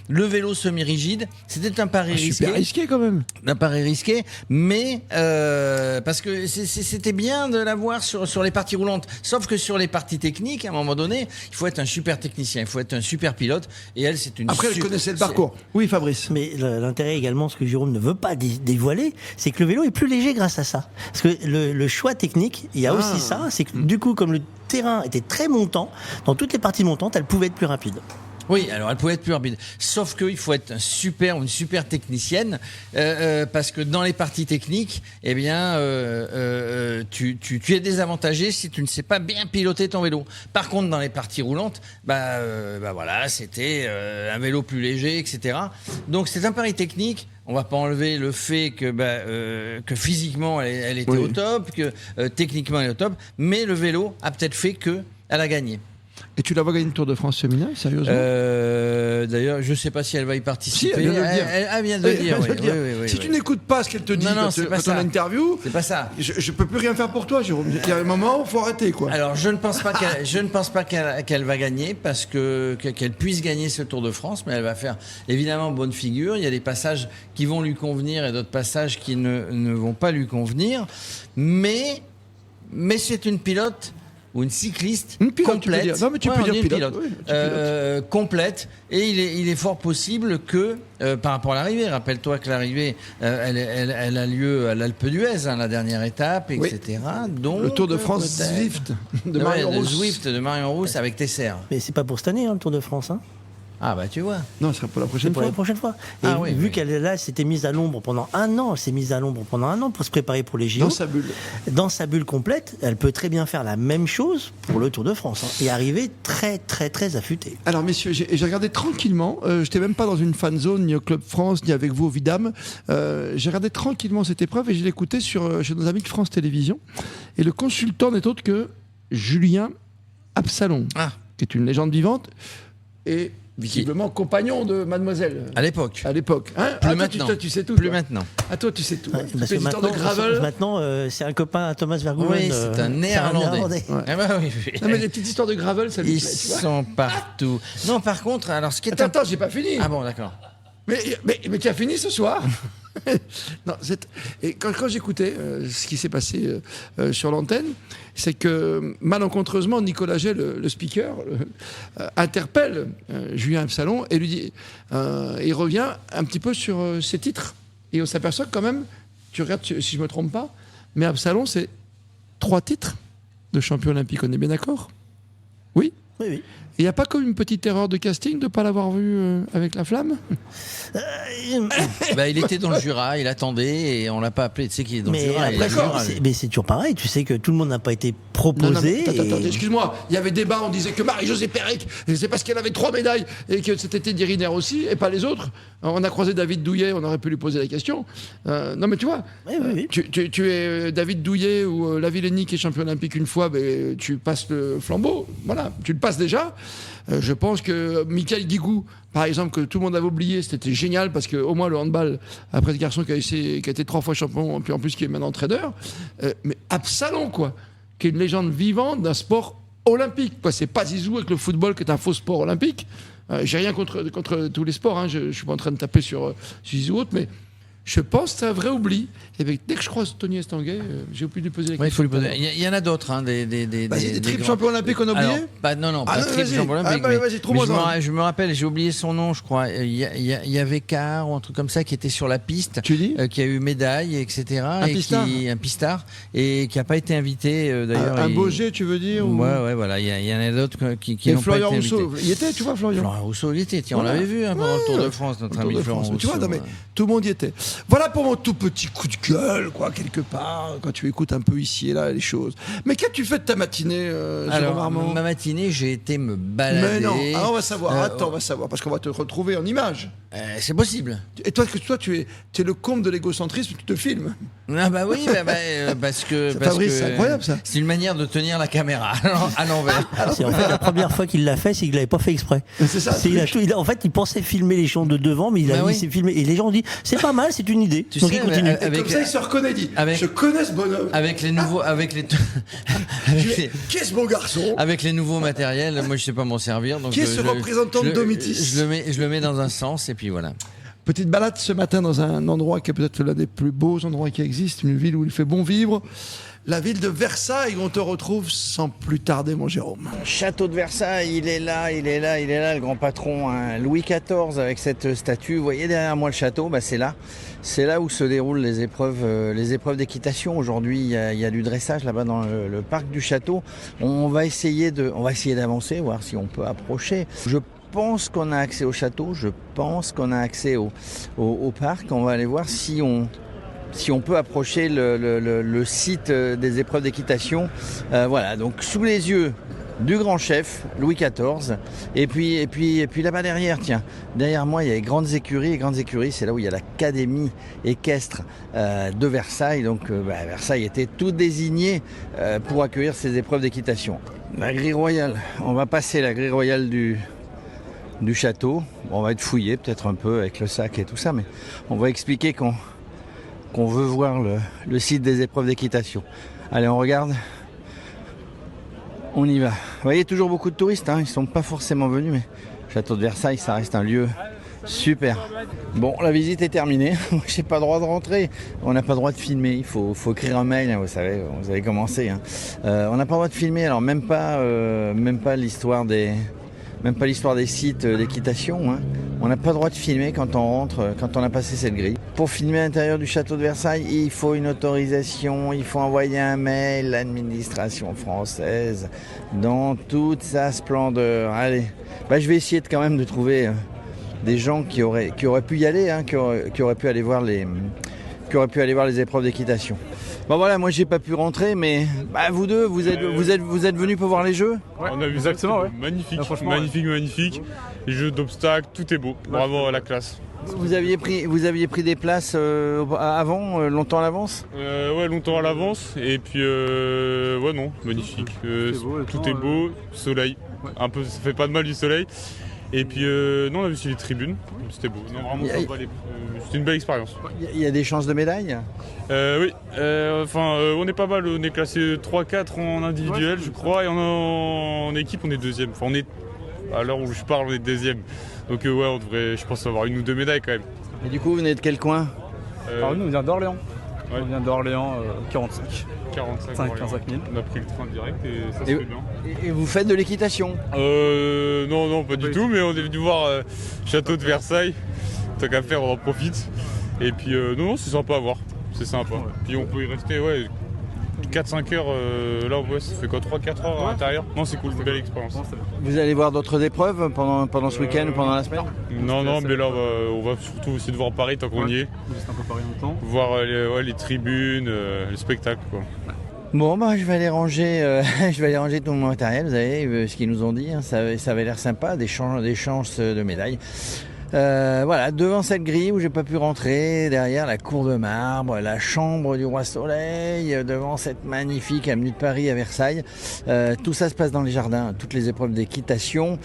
le vélo semi-rigide. C'était un pari risqué. Super risqué quand même. Un pari risqué, mais parce que c'était bien de l'avoir sur les parties roulantes. Sauf que sur les parties techniques, à un moment donné, il faut être un super technicien, il faut être un super pilote. Et elle, c'est une. Après, elle connaissait le parcours. Oui, Fabrice. Mais l'intérêt également, ce que Jérôme ne veut pas dévoiler, c'est que le vélo est plus léger grâce à ça. Parce que le choix technique, il y a aussi ça, c'est que du coup, comme le terrain était très montant, dans toutes les parties montantes, elle pouvait être plus rapide. Oui, alors elle pouvait être plus rapide. Sauf qu'il faut être une super technicienne, parce que dans les parties techniques, eh bien, tu es désavantagé si tu ne sais pas bien piloter ton vélo. Par contre, dans les parties roulantes, voilà, c'était un vélo plus léger, etc. Donc c'est un pari technique. On va pas enlever le fait que physiquement elle était au top, que techniquement elle est au top, mais le vélo a peut-être fait que elle a gagné. Et tu la vois gagner le Tour de France féminin, sérieusement? D'ailleurs, je ne sais pas si elle va y participer. Si, elle vient de le dire. Elle vient de le dire. Si tu n'écoutes pas ce qu'elle te dit quand on interview, c'est pas ça. Je peux plus rien faire pour toi, Jérôme. Il y a un moment, il faut arrêter, quoi. Alors, je ne pense pas qu'elle va gagner, parce qu'elle puisse gagner ce Tour de France, mais elle va faire évidemment bonne figure. Il y a des passages qui vont lui convenir et d'autres passages qui ne vont pas lui convenir. Mais c'est une pilote ou une cycliste complète. Non, mais tu peux dire pilote. Complète. Et il est fort possible que, par rapport à l'arrivée, rappelle-toi que l'arrivée, elle a lieu à l'Alpe d'Huez, la dernière étape, etc. Oui. Donc, le Tour de France Zwift de Marion Rousse. Zwift de Marion Rousse avec Tesser. Mais c'est pas pour cette année, le Tour de France. Ah bah tu vois. Non, ce sera pour la prochaine fois. Pour la prochaine fois. Et vu qu'elle est là, elle s'était mise à l'ombre pendant un an. Elle s'est mise à l'ombre pendant un an pour se préparer pour les JO. Dans sa bulle. Dans sa bulle complète, elle peut très bien faire la même chose pour le Tour de France et arriver très très très affûtée. Alors messieurs, j'ai regardé tranquillement. Je n'étais même pas dans une fan zone ni au Club France ni avec vous au Vidam. J'ai regardé tranquillement cette épreuve et je l'ai écoutée chez nos amis de France Télévisions. Et le consultant n'est autre que Julien Absalon, qui est une légende vivante et visiblement compagnon de Mademoiselle. À l'époque. Hein, plus maintenant. Toi, tu sais tout. Plus maintenant. Toi, tu sais tout. Ouais, parce que maintenant, c'est un copain à Thomas Vergoen. Oui, c'est un néerlandais. Ouais. Ah bah oui. Non, mais les petites histoires de gravel, ça lui plaît. Ils sont partout. Non, par contre, alors ce qui est... Attends, j'ai pas fini. Ah bon, d'accord. Mais tu as fini ce soir. Non, et quand j'écoutais ce qui s'est passé sur l'antenne, c'est que malencontreusement Nicolas Gay, le speaker, interpelle Julien Absalon et lui dit, il revient un petit peu sur ses titres et on s'aperçoit que quand même, tu regardes si je me trompe pas, mais Absalon c'est 3 titres de champion olympique, on est bien d'accord? Oui. Oui. Il n'y a pas comme une petite erreur de casting de ne pas l'avoir vu avec la flamme? Il était dans le Jura, il attendait et on l'a pas appelé. Tu sais qu'il est dans le Jura. Mais c'est toujours pareil, tu sais que tout le monde n'a pas été proposé. Non, attends, excuse-moi, il y avait débat, on disait que Marie-Josée Pérec, c'est parce qu'elle avait 3 médailles et que c'était Teddy Riner aussi et pas les autres. On a croisé David Douillet, on aurait pu lui poser la question. Non mais tu vois, oui. Tu es David Douillet ou Lavillenie qui est champion olympique une fois, tu passes le flambeau, voilà, tu le passes déjà. Je pense que Michael Guigou, par exemple, que tout le monde avait oublié, c'était génial parce qu'au moins le handball, après ce garçon qui a été 3 fois champion, puis en plus qui est maintenant trader, mais Absalon, quoi, qui est une légende vivante d'un sport olympique, quoi. C'est pas Zizou avec le football qui est un faux sport olympique. J'ai rien contre tous les sports, hein. Je suis pas en train de taper sur Zizou autre, mais je pense que c'est un vrai oubli. Et bien, dès que je croise Tony Estanguet, j'ai oublié de lui poser la question. Il faut lui poser. Il y en a d'autres, des triples champions olympiques qu'on a oublié. Pas triple champion olympique. Je me rappelle, j'ai oublié son nom, je crois. Il y avait Car ou un truc comme ça qui était sur la piste, qui a eu médaille, etc. Un pistard et qui n'a pas été invité d'ailleurs. Un Boger, tu veux dire? Ouais, voilà. Il y en a d'autres qui n'ont pas été invités. Florian Rousseau, il était, tu vois, Florian Rousseau, il était. On l'avait vu pendant le Tour de France, notre ami Florian Rousseau. Tu vois, non mais tout le monde y était. Voilà pour mon tout petit coup de gueule, quoi, quelque part, quand tu écoutes un peu ici et là les choses. Mais qu'as-tu fait de ta matinée, Jérôme Armand? Ma matinée, j'ai été me balader. Mais non, alors on va savoir, on va savoir, parce qu'on va te retrouver en images. C'est possible. Et toi, tu es le comble de l'égocentrisme, tu te filmes. Ah bah oui, parce que c'est incroyable ça. C'est une manière de tenir la caméra à l'envers. C'est en fait la première fois qu'il l'a fait, c'est qu'il l'avait pas fait exprès. C'est ça. En fait, il pensait filmer les gens de devant, mais il a dit c'est filmé. Et les gens ont dit c'est pas mal, c'est une idée. Tu Donc sais, il continue. Comme ça, il se reconnaît, dit je connais ce bonhomme. Qui est ce beau garçon? Avec les nouveaux matériels, moi je sais pas m'en servir. Donc qui est ce représentant de Domitis? Je le mets dans un sens et puis voilà. Petite balade ce matin dans un endroit qui est peut-être l'un des plus beaux endroits qui existent, une ville où il fait bon vivre. La ville de Versailles, on te retrouve sans plus tarder, mon Jérôme. Château de Versailles, il est là, le grand patron, hein, Louis XIV, avec cette statue. Vous voyez derrière moi le château, c'est là où se déroulent les épreuves d'équitation. Aujourd'hui, il y a du dressage là-bas dans le parc du château. On va essayer d'avancer, voir si on peut approcher. Je pense qu'on a accès au château, je pense qu'on a accès au parc. On va aller voir si on peut approcher le site des épreuves d'équitation. Voilà, donc sous les yeux du grand chef, Louis XIV. Et puis là-bas derrière, tiens, derrière moi, il y a les grandes écuries. Les grandes écuries, c'est là où il y a l'académie équestre de Versailles. Donc Versailles était tout désigné pour accueillir ces épreuves d'équitation. La grille royale, on va passer la grille royale du château. On va être fouillé peut-être un peu avec le sac et tout ça, mais on va expliquer qu'on veut voir le site des épreuves d'équitation. Allez, on regarde. On y va. Vous voyez, toujours beaucoup de touristes, hein. Ils ne sont pas forcément venus, mais le château de Versailles, ça reste un lieu super. Bon, la visite est terminée. J'ai pas le droit de rentrer. On n'a pas le droit de filmer. Il faut écrire un mail, hein, vous savez, vous avez commencé. Hein. On n'a pas le droit de filmer, alors même pas l'histoire des sites d'équitation. Hein. On n'a pas le droit de filmer quand on rentre, quand on a passé cette grille. Pour filmer à l'intérieur du château de Versailles, il faut une autorisation, il faut envoyer un mail à l'administration française dans toute sa splendeur. Allez, je vais essayer quand même de trouver des gens qui auraient pu y aller, hein, qui auraient pu aller voir les épreuves d'équitation. Bon voilà, moi j'ai pas pu rentrer, mais vous deux, vous êtes venus pour voir les jeux. Ouais, on a vu exactement, ouais. Magnifique, magnifique. Les jeux d'obstacles, tout est beau, vraiment la classe. Vous aviez pris des places avant, longtemps à l'avance ? Ouais, longtemps à l'avance, et puis non, magnifique. Tout est beau, soleil, un peu, ça fait pas de mal du soleil. Et puis non, on a vu sur les tribunes, c'était beau. Non, vraiment, c'était une belle expérience. Il y a des chances de médaille ? Oui, on est pas mal, on est classé 3-4 en individuel, je crois, et en équipe on est deuxième. Enfin, à l'heure où je parle, on est deuxième. Donc on devrait, je pense, avoir une ou deux médailles quand même. Et du coup, vous venez de quel coin ? Alors nous, on vient d'Orléans. Ouais. On vient d'Orléans, 45 000. On a pris le train direct et ça se fait bien. Et vous faites de l'équitation ? Non, pas du tout, mais on est venu voir Château de Versailles. Tant qu'à faire, on en profite. Et puis non, c'est sympa à voir. C'est sympa. Ouais. Puis on peut y rester 4-5 heures. Là, ça fait quoi, 3-4 heures à l'intérieur ? Non, c'est cool, une belle expérience. Vous allez voir d'autres épreuves pendant ce week-end ou pendant la semaine ? Non, mais là, on va surtout essayer de voir Paris tant qu'on y est. Juste un peu Paris en même temps. Voir les tribunes, les spectacles, quoi. Bon, je vais aller ranger, tout mon matériel. Vous savez ce qu'ils nous ont dit. Hein, ça avait l'air sympa, des chances de médailles. Voilà, devant cette grille où j'ai pas pu rentrer, derrière la cour de marbre, la chambre du roi Soleil, devant cette magnifique avenue de Paris à Versailles. Tout ça se passe dans les jardins, toutes les épreuves d'équitation,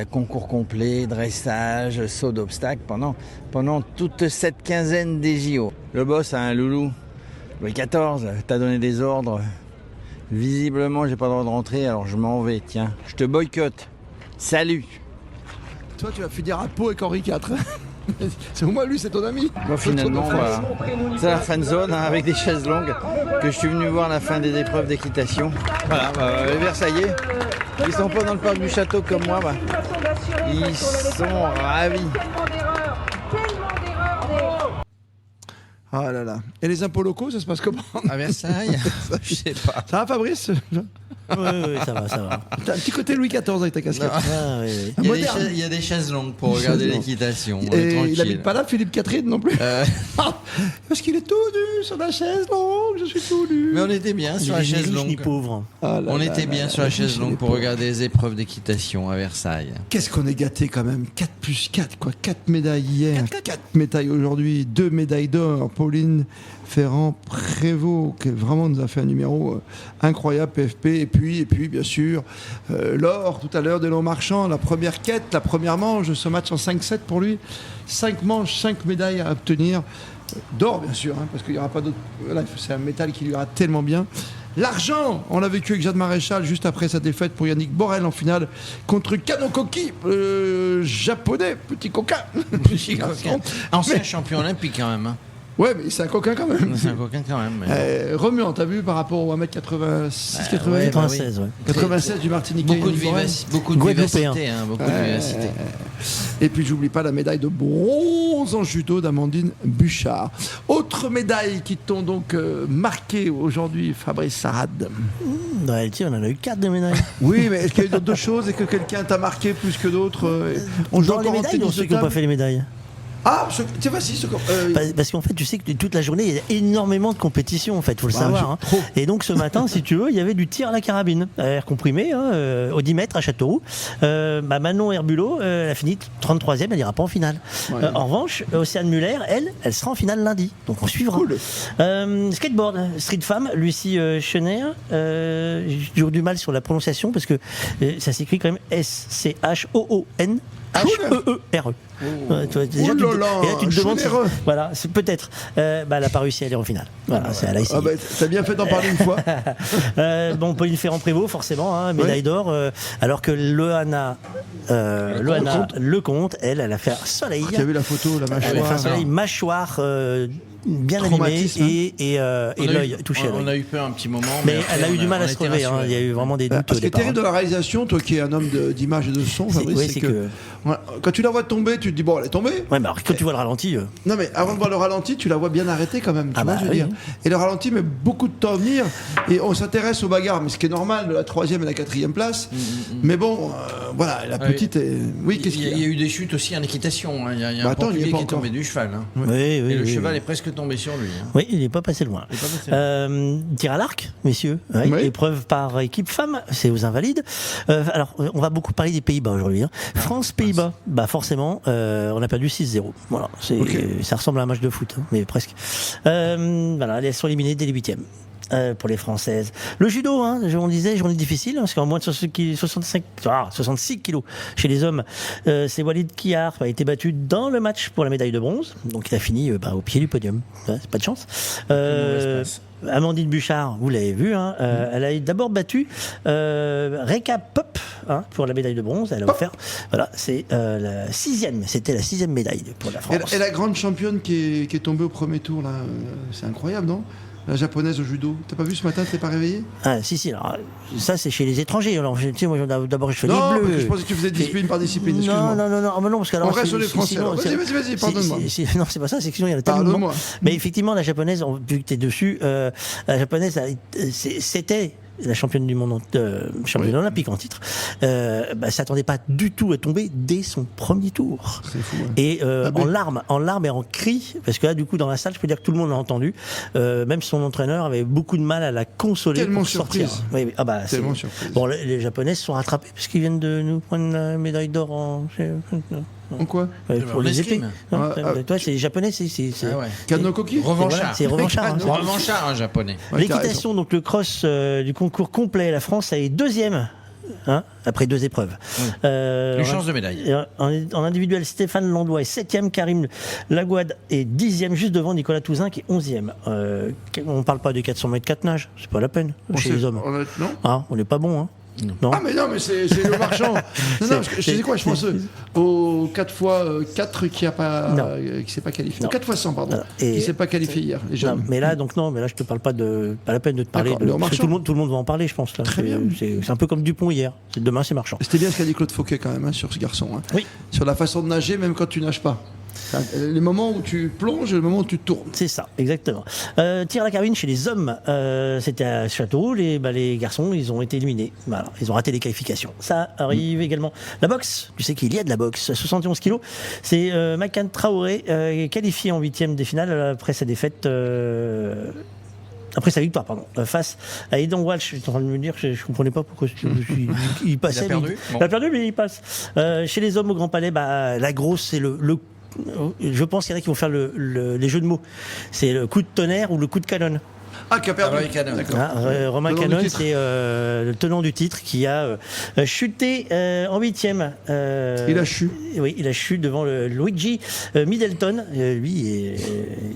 concours complet, dressage, saut d'obstacles pendant toute cette quinzaine des JO. Le boss a un loulou, Louis XIV, t'as donné des ordres. Visiblement, j'ai pas le droit de rentrer, alors je m'en vais. Tiens, je te boycotte. Salut. Toi, tu vas finir à Pau avec Henri IV. C'est au moins lui, c'est ton ami. Moi, finalement, c'est la fan zone, hein, avec des chaises longues, que je suis venu voir la fin des épreuves d'équitation. Voilà, les Versaillais, ils sont pas dans le parc du château comme moi, ils sont ravis. Ah là là. Et les impôts locaux, ça se passe comment ? À Versailles, je sais pas. Ça va, Fabrice ? Oui, ça va. T'as un petit côté Louis XIV avec ta casquette. Oui. Il y a des chaises longues pour regarder l'équitation. Et il n'habite pas là, Philippe Catherine non plus. Parce qu'il est tout nu sur la chaise longue, je suis tout nu. Mais on était bien sur la chaise longue. Ni pauvre. On était bien sur la chaise longue pour regarder les épreuves d'équitation à Versailles. Qu'est-ce qu'on est gâtés quand même. 4 plus 4, quoi. 4 médailles hier, 4 médailles aujourd'hui, 2 médailles d'or. Pauline Ferrand-Prévot, qui vraiment nous a fait un numéro incroyable, PFP. Et puis bien sûr, l'or tout à l'heure d'Elon Marchand, la première quête, la première manche de ce match en 5-7 pour lui. 5 manches, 5 médailles à obtenir. D'or, bien sûr, hein, parce qu'il n'y aura pas d'autre. Voilà, c'est un métal qui lui ira tellement bien. L'argent, on l'a vécu avec Jade Maréchal juste après sa défaite pour Yannick Borel en finale contre Kano Koki, japonais, petit coquin. Ancien champion olympique quand même. Hein. Ouais, mais c'est un coquin quand même. C'est un coquin quand même. Mais remuant, t'as vu par rapport au 1m86, 96, ouais. 96 du Martiniquais. Beaucoup de vivacité. Beaucoup de vivacité. Et puis j'oublie pas la médaille de bronze en judo d'Amandine Bouchard. Autre médaille qui t'ont donc marqué aujourd'hui, Fabrice Sarrad. Dans la LT, on en a eu 4 de médailles. Oui, mais est-ce qu'il y a eu d'autres choses et que quelqu'un t'a marqué plus que d'autres Dans les médailles, ou ceux qui n'ont pas fait les médailles? Ah, tu vois, si, parce qu'en fait, tu sais que toute la journée, il y a énormément de compétitions, en fait, faut le savoir. Hein. Et donc, ce matin, si tu veux, il y avait du tir à la carabine, air comprimé, au 10 mètres à Châteauroux. Manon Herbulot, elle a fini 33e, elle n'ira pas en finale. Ouais. En revanche, Océane Muller, elle sera en finale lundi. Donc, on suivra. Cool. Skateboard, Street Femme, Lucie Chener. J'ai toujours du mal sur la prononciation parce que ça s'écrit quand même S-C-H-O-O-N. H-E-E-R-E. Déjà, tu te demandes si, voilà, c'est peut-être. Elle n'a pas réussi à aller en finale. Voilà, elle a essayé. T'as bien fait d'en parler une fois. Pauline Ferrand-Prévôt, forcément, hein, médaille d'or. Alors que Loana Lecomte, elle a fait un soleil. Tu as vu la photo, la mâchoire. Elle a fait un soleil mâchoire bien animé et l'œil touché. On a eu peur un petit moment. Mais elle a eu du mal à se relever. Il y a eu vraiment des doutes. Ce qui est terrible de la réalisation, toi qui es un homme d'image et de son, Fabrice, c'est que quand tu la vois tomber, tu te dis bon, elle est tombée. Ouais, mais alors quand tu vois le ralenti. Non, mais avant de voir le ralenti, tu la vois bien arrêtée quand même. Tu vois, je veux dire. Et le ralenti met beaucoup de temps à venir. Et on s'intéresse aux bagarres, mais ce qui est normal de la 3e et la 4e place. Mais bon, voilà, la petite est. Oui, qu'est-ce qu'il y a ? Il y a eu des chutes aussi en équitation. Il y a un Portugais qui est tombé du cheval. Et le cheval est presque tombé sur lui. Oui, il n'est pas passé loin. Tir à l'arc, messieurs. Épreuve par équipe femme, c'est aux Invalides. Alors, on va beaucoup parler des Pays-Bas aujourd'hui. France-Pays-Bas, forcément, on a perdu 6-0. Voilà, ça ressemble à un match de foot, mais presque. Voilà, elles sont éliminées dès les 8e. Pour les Françaises. Le judo, on disait, journée difficile, parce qu'en moins de 66 kilos chez les hommes, c'est Walid Kiar qui a été battu dans le match pour la médaille de bronze, donc il a fini au pied du podium. C'est pas de chance. Amandine Bouchard, vous l'avez vu, elle a d'abord battu Reka Pop pour la médaille de bronze. Elle a offert, voilà, c'est la 6e, c'était la 6e médaille pour la France. Et la grande championne qui est tombée au premier tour, là, c'est incroyable, non ? La japonaise au judo. T'as pas vu ce matin, t'es pas réveillé ? Ah, si. Alors, ça, c'est chez les étrangers. Alors, tu sais, moi, d'abord, je fais les bleus. Non, parce que je pensais que tu faisais discipline par discipline. Excuse-moi. Non, mais non, parce que alors. On reste sur les Français. Vas-y, pardonne-moi. Non, c'est pas ça, c'est que sinon, il y en a tellement. Pardonne-moi. Mais effectivement, la japonaise, vu que t'es dessus, la japonaise, c'était la championne du monde, championne olympique en titre, s'attendait pas du tout à tomber dès son premier tour. C'est fou. Et en larmes et en cris, parce que là, du coup, dans la salle, je peux dire que tout le monde l'a entendu. Même son entraîneur avait beaucoup de mal à la consoler. Tellement surprise. Oui, tellement surprise. Bon, les Japonaises sont rattrapées parce qu'ils viennent de nous prendre la médaille d'or en quoi pour les épées. Toi, c'est les Japonais, c'est Kanokoki. Revanchard. C'est revanchard. Revanchard, un japonais. L'équitation, donc le cross du concours complet, la France est 2e. Après 2 épreuves. Une chance de médaille. En individuel, Stéphane Landois est 7e, Karim Lagouad est 10e, juste devant Nicolas Touzin qui est 11e. On ne parle pas des 400 mètres 4 nages, c'est pas la peine chez les hommes. On n'est pas bon. Non. Ah mais non, mais c'est le marchand. Non, je sais quoi, je pense au 4x4 qui s'est pas qualifié. 4x100 pardon. Qui s'est pas qualifié hier. Non, mais là je te parle pas la peine de te parler de parce que tout le monde va en parler, je pense là. C'est un peu comme Dupont hier. Demain c'est marchand. C'était bien ce qu'a dit Claude Fauquet quand même sur ce garçon. Oui. Sur la façon de nager même quand tu nages pas. Les moments où tu plonges et le moment où tu tournes. C'est ça, exactement. Tir à la carabine chez les hommes, c'était à Châteauroux. Les garçons, ils ont été éliminés. Voilà, ils ont raté les qualifications. Ça arrive également. La boxe, tu sais qu'il y a de la boxe. 71 kilos. C'est Makan Traoré qualifié en 8e des finales après sa défaite. Après sa victoire, face à Aidan Walsh. Je suis en train de me dire que je comprenais pas pourquoi il passait. Il a perdu, mais il passe. Chez les hommes au Grand Palais, la grosse, c'est le je pense qu'il y en a qui vont faire les jeux de mots. C'est le coup de tonnerre ou le coup de canon. Qui a perdu. Romain Canon, c'est le tenant du titre qui a chuté en 8e. Il a chu. Oui, il a chu devant le Luigi Middleton. Lui,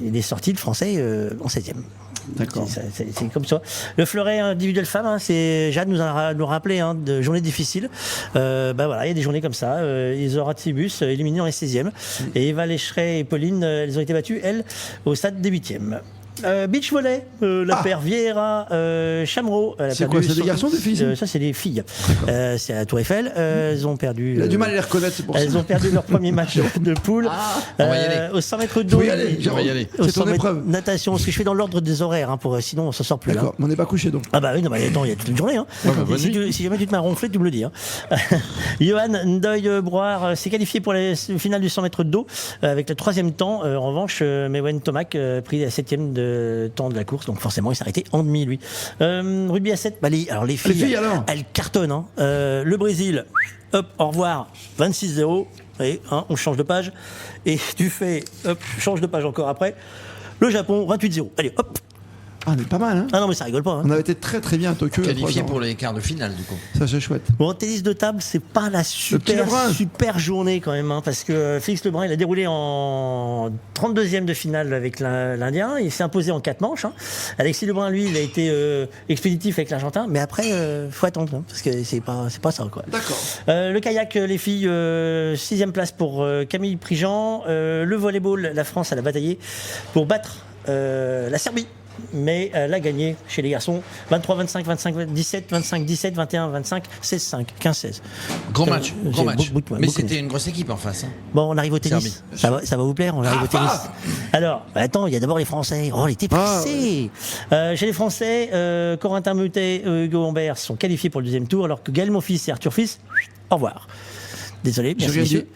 il est sorti le français en 7e. D'accord. C'est comme ça. Le fleuret individuel femme, hein, c'est Jeanne nous rappelait de journées difficiles. Voilà, il y a des journées comme ça. Isora Tsibus éliminée en 16e. Et Eva Lécheret et Pauline, elles ont été battues, elles, au stade des 8e. Beach volley, la paire Vieira Chamereau. C'est quoi, c'est des garçons ou des filles ça, c'est des filles. C'est à Tour Eiffel. Elles ont perdu. Il a du mal à les reconnaître, c'est pour ça. Elles ont perdu leur premier match de poule. On va y aller. Au 100 mètres d'eau. On va y aller. C'est ton épreuve. Natation, parce que je fais dans l'ordre des horaires, sinon on s'en sort plus. D'accord, mais on n'est pas couché donc. Ah bah oui, non, mais attends, il y a toute une journée. Si jamais tu te m'as ronflé, tu me le dis. Johan Ndoye-Broire s'est qualifié pour la finale du 100 mètres d'eau avec le 3e temps. En revanche, Mewen Tomac pris la 7e de temps de la course, donc forcément il s'est arrêté en demi-lui. Rugby à 7, les filles alors. Elles cartonnent. Le Brésil, hop, au revoir, 26-0. Et on change de page. Et tu fais, hop, change de page encore après. Le Japon, 28-0. Allez, hop. Ah, mais pas mal, hein. Ah non, mais ça rigole pas. On avait été très très bien à Tokyo. Qualifié pour les quarts de finale, du coup. Ça, c'est chouette. Bon, tennis de table, c'est pas la super journée quand même, parce que Félix Lebrun, il a déroulé en 32e de finale avec l'Indien. Il s'est imposé en 4 manches. Alexis Lebrun, lui, il a été expéditif avec l'Argentin, mais après, faut attendre, parce que c'est pas ça, quoi. D'accord. Le kayak, les filles, 6e place pour Camille Prigent. Le volleyball, la France, elle a bataillé pour battre la Serbie. Mais elle a gagné chez les garçons 23-25, 25-17, 25-17, 21-25, 16-5, 15-16. Gros match. Mais c'était une grosse équipe en face. Bon, on arrive au tennis. Ça va vous plaire, on arrive au tennis. Alors, attends, il y a d'abord les Français. Oh, on était pressés. Chez les Français, Corentin Moutet et Hugo Humbert sont qualifiés pour le 2e tour, alors que Gaël Monfils et Arthur Fils, au revoir. Désolé, merci messieurs.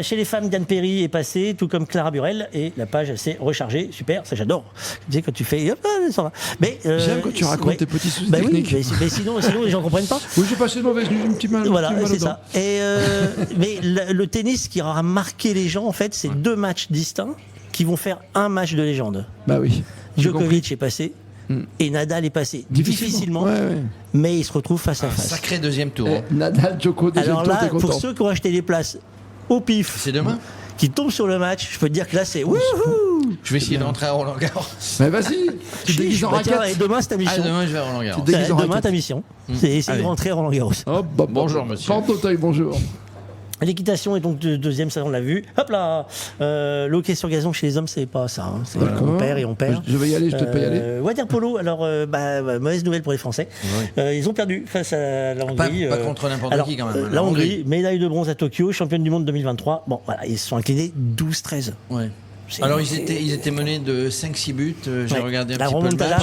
Chez les femmes, Diane Perry est passée, tout comme Clara Burel, et la page s'est rechargée. Super, ça j'adore. Tu sais, quand tu fais, hop, ça va. Mais j'aime quand tu racontes tes petits soucis techniques. Oui, mais sinon les gens comprennent pas. Oui, j'ai passé une mauvaise nuit, un petit mal. Voilà, c'est ça. Et mais le tennis qui aura marqué les gens, en fait, c'est 2 matchs distincts qui vont faire un match de légende. Bah oui. Djokovic est passé. Et Nadal est passé difficilement, mais il se retrouve face à face. Sacré 2e tour. Nadal, Djoko, deuxième tour. Alors là, pour ceux qui ont acheté des places au pif, c'est demain, qui tombent sur le match, je peux te dire que là c'est wouhou. Je vais essayer de rentrer à Roland-Garros. Mais vas-y, tu te déguises en raquette. Et demain c'est ta mission. Demain je vais à Roland-Garros. Demain ta mission, c'est essayer de rentrer à Roland-Garros. Bonjour monsieur. Auteuil, bonjour. L'équitation est donc 2e, ça on l'a vu. Hop là, l'hockey sur gazon chez les hommes, c'est pas ça. C'est on perd et on perd. Je vais y aller, je te peux y aller. Waterpolo, alors mauvaise nouvelle pour les Français. Ils ont perdu face à la Hongrie. Pas contre n'importe qui quand même. La Hongrie, médaille de bronze à Tokyo, championne du monde 2023. Bon voilà, ils se sont inclinés 12-13. Ouais. Alors ils étaient menés de 5-6 buts, j'ai regardé un petit peu le match.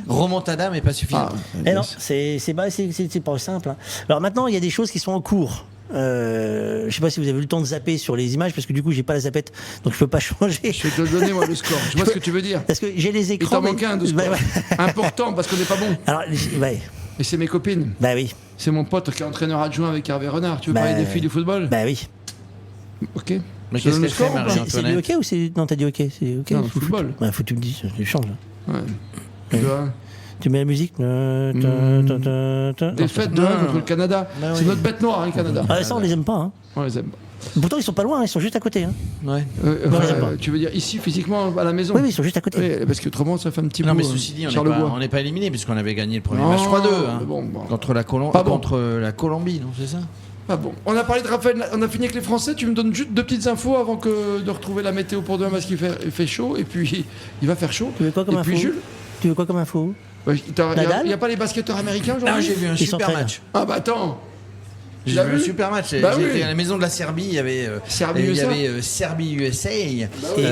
Remontada mais pas suffisant. Non, c'est pas simple. Alors maintenant, il y a des choses qui sont en cours. Je sais pas si vous avez eu le temps de zapper sur les images parce que du coup j'ai pas la zappette donc je peux pas changer. Je vais te donner moi le score. Je vois ce que tu veux dire. Parce que j'ai les écrans. Il t'en manque un de score. Important parce qu'on n'est pas bon. Alors et c'est mes copines. Bah oui. C'est mon pote qui est entraîneur adjoint avec Hervé Renard. Tu veux parler des filles du football? Bah oui. Ok. Mais qu'est-ce qu'elle fait Marie-Antoinette? C'est du hockey ou c'est non t'as dit hockey? C'est hockey. Non, le football. Bah faut que tu me dises. Tu changes. Ouais. Tu vois. Tu mets la musique. Défaite de 1 contre le Canada. C'est notre bête noire, hein, Canada. Ah, ça, on les aime pas. Hein. On les aime pas. Pourtant, ils sont pas loin, ils sont juste à côté. Hein. Ouais. Tu veux dire ici, physiquement, à la maison? Oui, ils sont juste à côté. Oui, parce qu'autrement, ça fait un petit bout. Non, mais ceci dit, on n'est pas éliminé puisqu'on avait gagné le premier match 3-2 contre la Colombie, non, c'est ça? Ah bon. On a parlé de Raphaël, on a fini avec les Français. Tu me donnes juste 2 petites infos avant de retrouver la météo pour demain parce qu'il fait chaud et puis il va faire chaud. Tu veux quoi comme info? Jules, tu veux quoi comme info? Il n'y a pas les basketteurs américains aujourd'hui? Non, j'ai vu un super match. Ah bah attends. J'ai vu un super match. J'étais à la maison de la Serbie. Il y avait Serbie-USA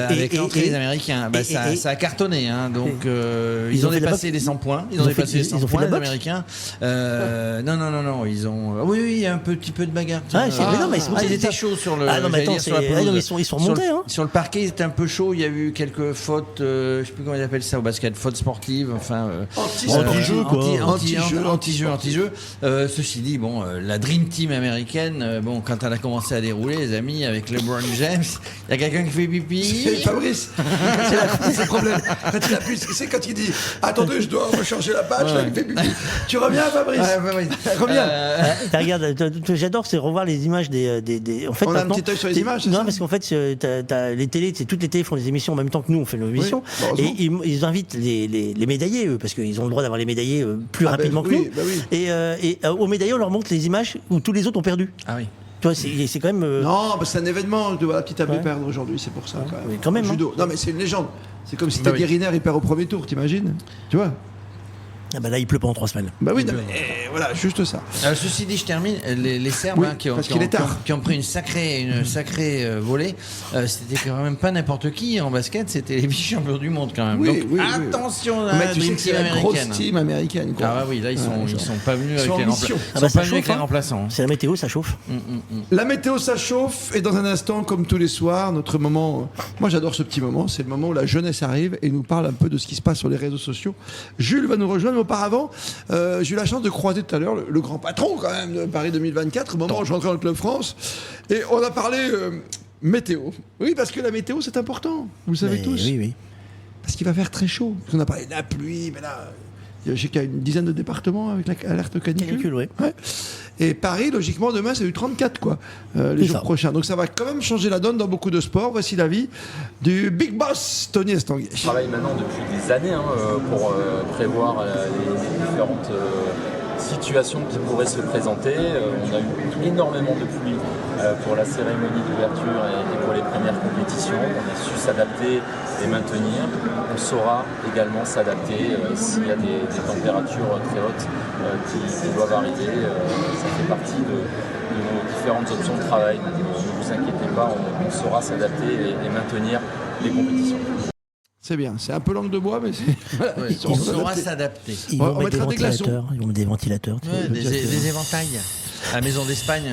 avec l'entrée des Américains. Ça a cartonné. Hein, donc ils ont dépassé les 100 points. Ils ont dépassé les 100 points, les Américains. Non. Ils ont. Oui, il y a un petit peu de bagarre. Ils étaient chauds sur le. Ils sont remontés. Sur le parquet, ils étaient un peu chauds. Il y a eu quelques fautes. Je ne sais plus comment ils appellent ça au basket. Fautes sportives. Enfin. Anti-jeu, quoi. Anti-jeu. Ceci dit, bon, la Dream Team Team américaine, bon, quand elle a commencé à dérouler, les amis, avec LeBron James, il y a quelqu'un qui fait pipi. C'est Fabrice. C'est le problème. Quand il appuie, c'est quand il dit attendez, je dois recharger la page, là, il fait pipi. Tu reviens, Fabrice? Reviens. Regarde, j'adore, c'est revoir les images des. En fait, on a un petit œil sur les images, c'est non, ça parce qu'en fait, les télés, toutes les télés font des émissions en même temps que nous, on fait nos émissions. Oui, et ils invitent les médaillés, eux, parce qu'ils ont le droit d'avoir les médaillés plus rapidement que nous. Et aux médaillés, on leur montre les images où tous les autres ont perdu. Ah oui. Tu vois, c'est quand même. Non, c'est un événement que la petite a pu perdre aujourd'hui, c'est pour ça. Quand même. Mais quand même. Judo. Non, mais c'est une légende. C'est comme si Teddy Riner il perd au premier tour, t'imagines? Tu vois? Ah bah là, il pleut pendant 3 semaines. Bah oui, voilà, juste ça. Ceci dit, je termine. Les Serbes qui ont pris une sacrée volée, c'était quand même pas n'importe qui en basket, c'était les vice-champions du monde quand même. Oui, donc attention à la Dream Team américaine. Grosse team américaine. Quoi. Ah bah oui, là ils sont pas venus avec les remplaçants. C'est la météo, ça chauffe. La météo, ça chauffe. Et dans un instant, comme tous les soirs, notre moment. Moi, j'adore ce petit moment. C'est le moment où la jeunesse arrive et nous parle un peu de ce qui se passe sur les réseaux sociaux. Jules va nous rejoindre. Auparavant, j'ai eu la chance de croiser tout à l'heure le grand patron quand même de Paris 2024, au moment où je rentrais dans le Club France. Et on a parlé météo. Oui, parce que la météo, c'est important. Vous le savez tous. Oui. Parce qu'il va faire très chaud. Parce qu'on a parlé de la pluie, mais là, je sais qu'il y a une dizaine de départements avec l'alerte canicule. Oui. Ouais. Et Paris, logiquement, demain, c'est du 34, quoi, les jours prochains. Donc ça va quand même changer la donne dans beaucoup de sports. Voici l'avis du Big Boss, Tony Estanguet. Je travaille maintenant depuis des années pour prévoir les différentes situations qui pourraient se présenter. On a eu énormément de pluie pour la cérémonie d'ouverture et pour les premières compétitions. On a su s'adapter et maintenir. On saura également s'adapter s'il y a des températures très hautes qui doivent arriver. Ça fait partie de nos différentes options de travail. Ne vous inquiétez pas, on saura s'adapter et maintenir les compétitions. C'est bien, c'est un peu langue de bois, mais on saura s'adapter. Ils vont mettre des ventilateurs. Ils vont mettre des ventilateurs. Des éventails. À la maison d'Espagne.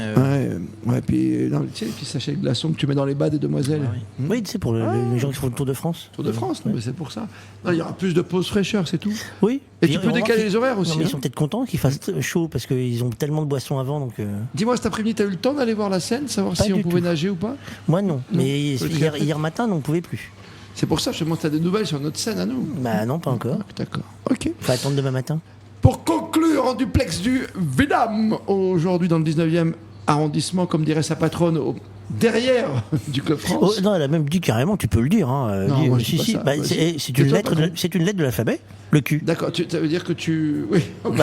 Ouais, puis tu sais, les petits sachets de glaçons que tu mets dans les bas des demoiselles. Oui, tu sais, pour les gens qui font le Tour de France. Tour de France, non, mais c'est pour ça. Non, il y aura plus de pauses fraîcheur, c'est tout. Oui. Et tu peux décaler les horaires aussi. Non, mais ils sont peut-être contents qu'il fasse chaud parce qu'ils ont tellement de boissons avant. Donc. Dis-moi, cet après-midi, tu as eu le temps d'aller voir la Seine, savoir si on pouvait nager ou pas? Moi, non. Mais hier matin, on ne pouvait plus. C'est pour ça que je te montre des nouvelles sur notre scène à nous. Bah non, pas encore. D'accord. Ok. Faut attendre demain matin. Pour conclure en duplex du Vidam, aujourd'hui dans le 19e arrondissement, comme dirait sa patronne, derrière du Club France. Oh, non, elle a même dit carrément, tu peux le dire. Hein. Non, moi, je dis si, pas ça. c'est une lettre de l'alphabet, le Q. D'accord, ça veut dire que tu... Oui, ok.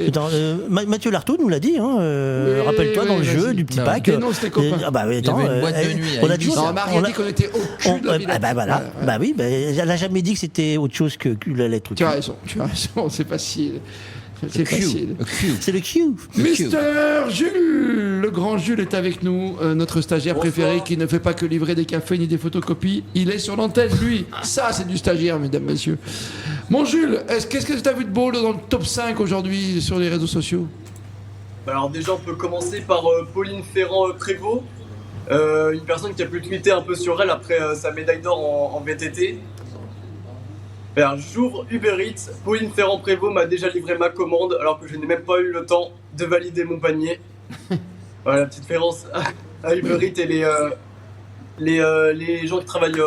Attends, Mathieu Lartaud nous l'a dit, hein, rappelle-toi dans le jeu du petit pack. Non, c'était copain. Il y avait une boîte de nuit. On a dit, Marie a dit qu'on était au cul de la Villette. Bah oui, elle n'a jamais dit que c'était autre chose que la lettre Q. Tu as raison, c'est facile. C'est facile. C'est le Q. Mister Jules, le grand Jules est avec nous, notre stagiaire préféré qui ne fait pas que livrer des cafés ni des photocopies. Il est sur l'antenne, lui. Ça, c'est du stagiaire, mesdames, messieurs. Mon Jules, qu'est-ce que tu as vu de beau dans le top 5 aujourd'hui sur les réseaux sociaux? Alors déjà, on peut commencer par Pauline Ferrand-Prévot, une personne qui a pu tweeter un peu sur elle après sa médaille d'or en VTT. Alors, j'ouvre Uber Eats, Pauline Ferrand-Prévot m'a déjà livré ma commande alors que je n'ai même pas eu le temps de valider mon panier. Voilà, la petite référence à Uber Eats et les gens qui travaillent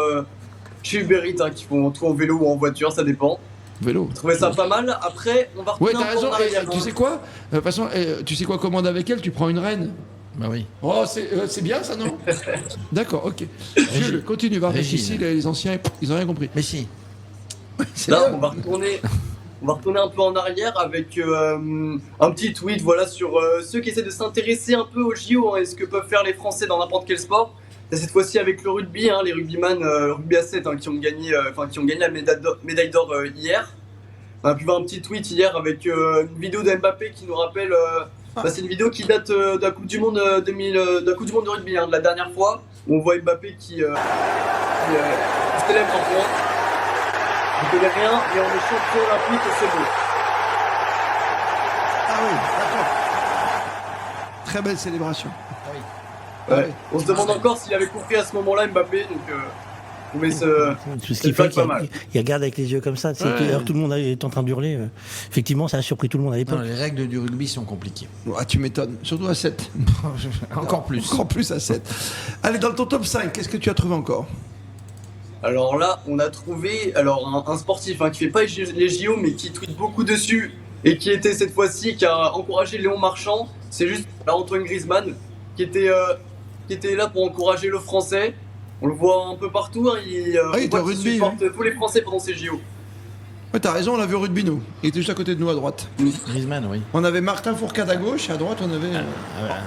chez Uber Eats, qui font tout en vélo ou en voiture, ça dépend. Vélo. Je trouvais ça pas mal. Après, on va retourner t'as raison. Tu sais quoi? De toute façon, tu sais quoi commande avec elle? Tu prends une reine. Bah oui. Oh, c'est bien ça, non? D'accord, ok. Jules, continue. Va ici, les anciens, ils n'ont rien compris. Mais si. Là, on va retourner un peu en arrière avec un petit tweet sur ceux qui essaient de s'intéresser un peu aux JO et ce que peuvent faire les Français dans n'importe quel sport. Et cette fois-ci avec le rugby, les rugbyman rugby à 7 qui ont gagné la médaille d'or hier. On a pu voir un petit tweet hier avec une vidéo de Mbappé qui nous rappelle. C'est une vidéo qui date de la Coupe du Monde de rugby, de la dernière fois où on voit Mbappé qui se célèbre un point. On ne connaît rien, mais on est champion olympique et c'est beau. Ah oui, d'accord. Très belle célébration. Ah oui. Ouais. On se demande encore s'il avait compris à ce moment-là Mbappé. Donc, trouvais ce qui fait pas mal. qu'il regarde avec les yeux comme ça. Alors, tout le monde est en train d'hurler. Effectivement, ça a surpris tout le monde à l'époque. Les règles du rugby sont compliquées. Ah, tu m'étonnes. Surtout à 7. Encore plus. Encore plus à 7. Allez, dans ton top 5, qu'est-ce que tu as trouvé encore? Alors là, on a trouvé un sportif qui fait pas les JO, mais qui tweet beaucoup dessus, et qui était cette fois-ci, qui a encouragé Léon Marchand. C'est juste Antoine Griezmann, qui était là pour encourager le français. On le voit un peu partout, il supporte tous les Français pendant ces JO. Ouais, t'as raison, on l'a vu au rugby, nous. Il était juste à côté de nous à droite. Griezmann, oui. On avait Martin Fourcade à gauche, et à droite, on avait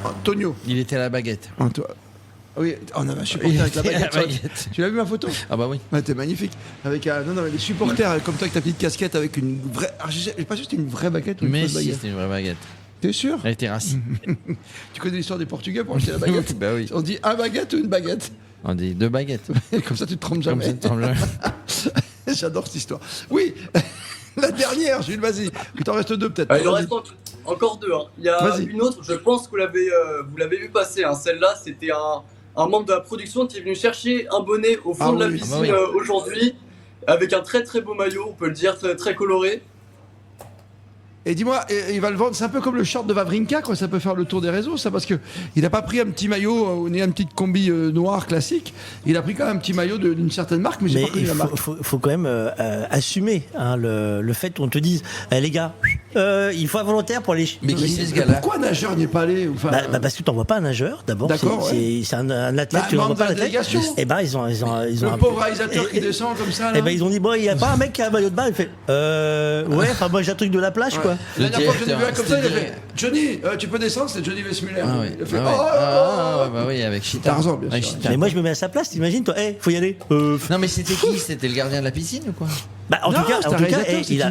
Antonio. Il était à la baguette. Oui, on avait un supporter avec la baguette. Tu l'as vu ma photo? Ah bah oui. Ouais, t'es magnifique. Avec les supporters comme toi avec ta petite casquette avec une vraie. Alors, je sais pas si c'était une vraie baguette ou une fausse baguette. C'était une vraie baguette. T'es sûr? Elle était racine. Tu connais l'histoire des Portugais pour acheter la baguette? Bah oui. On dit un baguette ou une baguette? On dit 2 baguettes. Comme ça tu te trompes jamais. J'adore cette histoire. Oui. La dernière, Jules, vas-y. Il t'en reste 2 peut-être. Il en reste encore 2. Il y a une autre, je pense que vous l'avez vu passer. Celle-là, c'était un membre de la production qui est venu chercher un bonnet au fond de la piscine aujourd'hui, avec un très très beau maillot, on peut le dire, très, très coloré. Et dis-moi, il va le vendre, c'est un peu comme le short de Wawrinka, quoi. Ça peut faire le tour des réseaux, ça, parce que il n'a pas pris un petit maillot ni une petite combi noire classique. Il a pris quand même un petit maillot d'une certaine marque, mais j'ai pas connu la marque. Faut quand même assumer le fait qu'on te dise, les gars, il faut un volontaire pour les. Mais qui c'est ce gars-là? Pourquoi un nageur n'y est pas allé? Parce que tu n'envoies pas un nageur, d'abord. D'accord. C'est un athlète, tu n'envoies pas un athlète. Et ils ont le pauvre réalisateur qui descend comme ça. Et ils ont dit, bon, il n'y a pas un mec qui a un maillot de bain. Il fait, ouais, enfin, moi j'ai un truc de la plage, quoi. La dernière fois que je l'ai vu comme ça, il a fait Johnny, tu peux descendre, c'est Johnny Westmuller. Il a fait bah oui, avec Chita. Tarzan, bien sûr. Mais moi je me mets à sa place, t'imagines, toi, faut y aller. Non, mais c'était qui? C'était le gardien de la piscine ou quoi? En tout cas,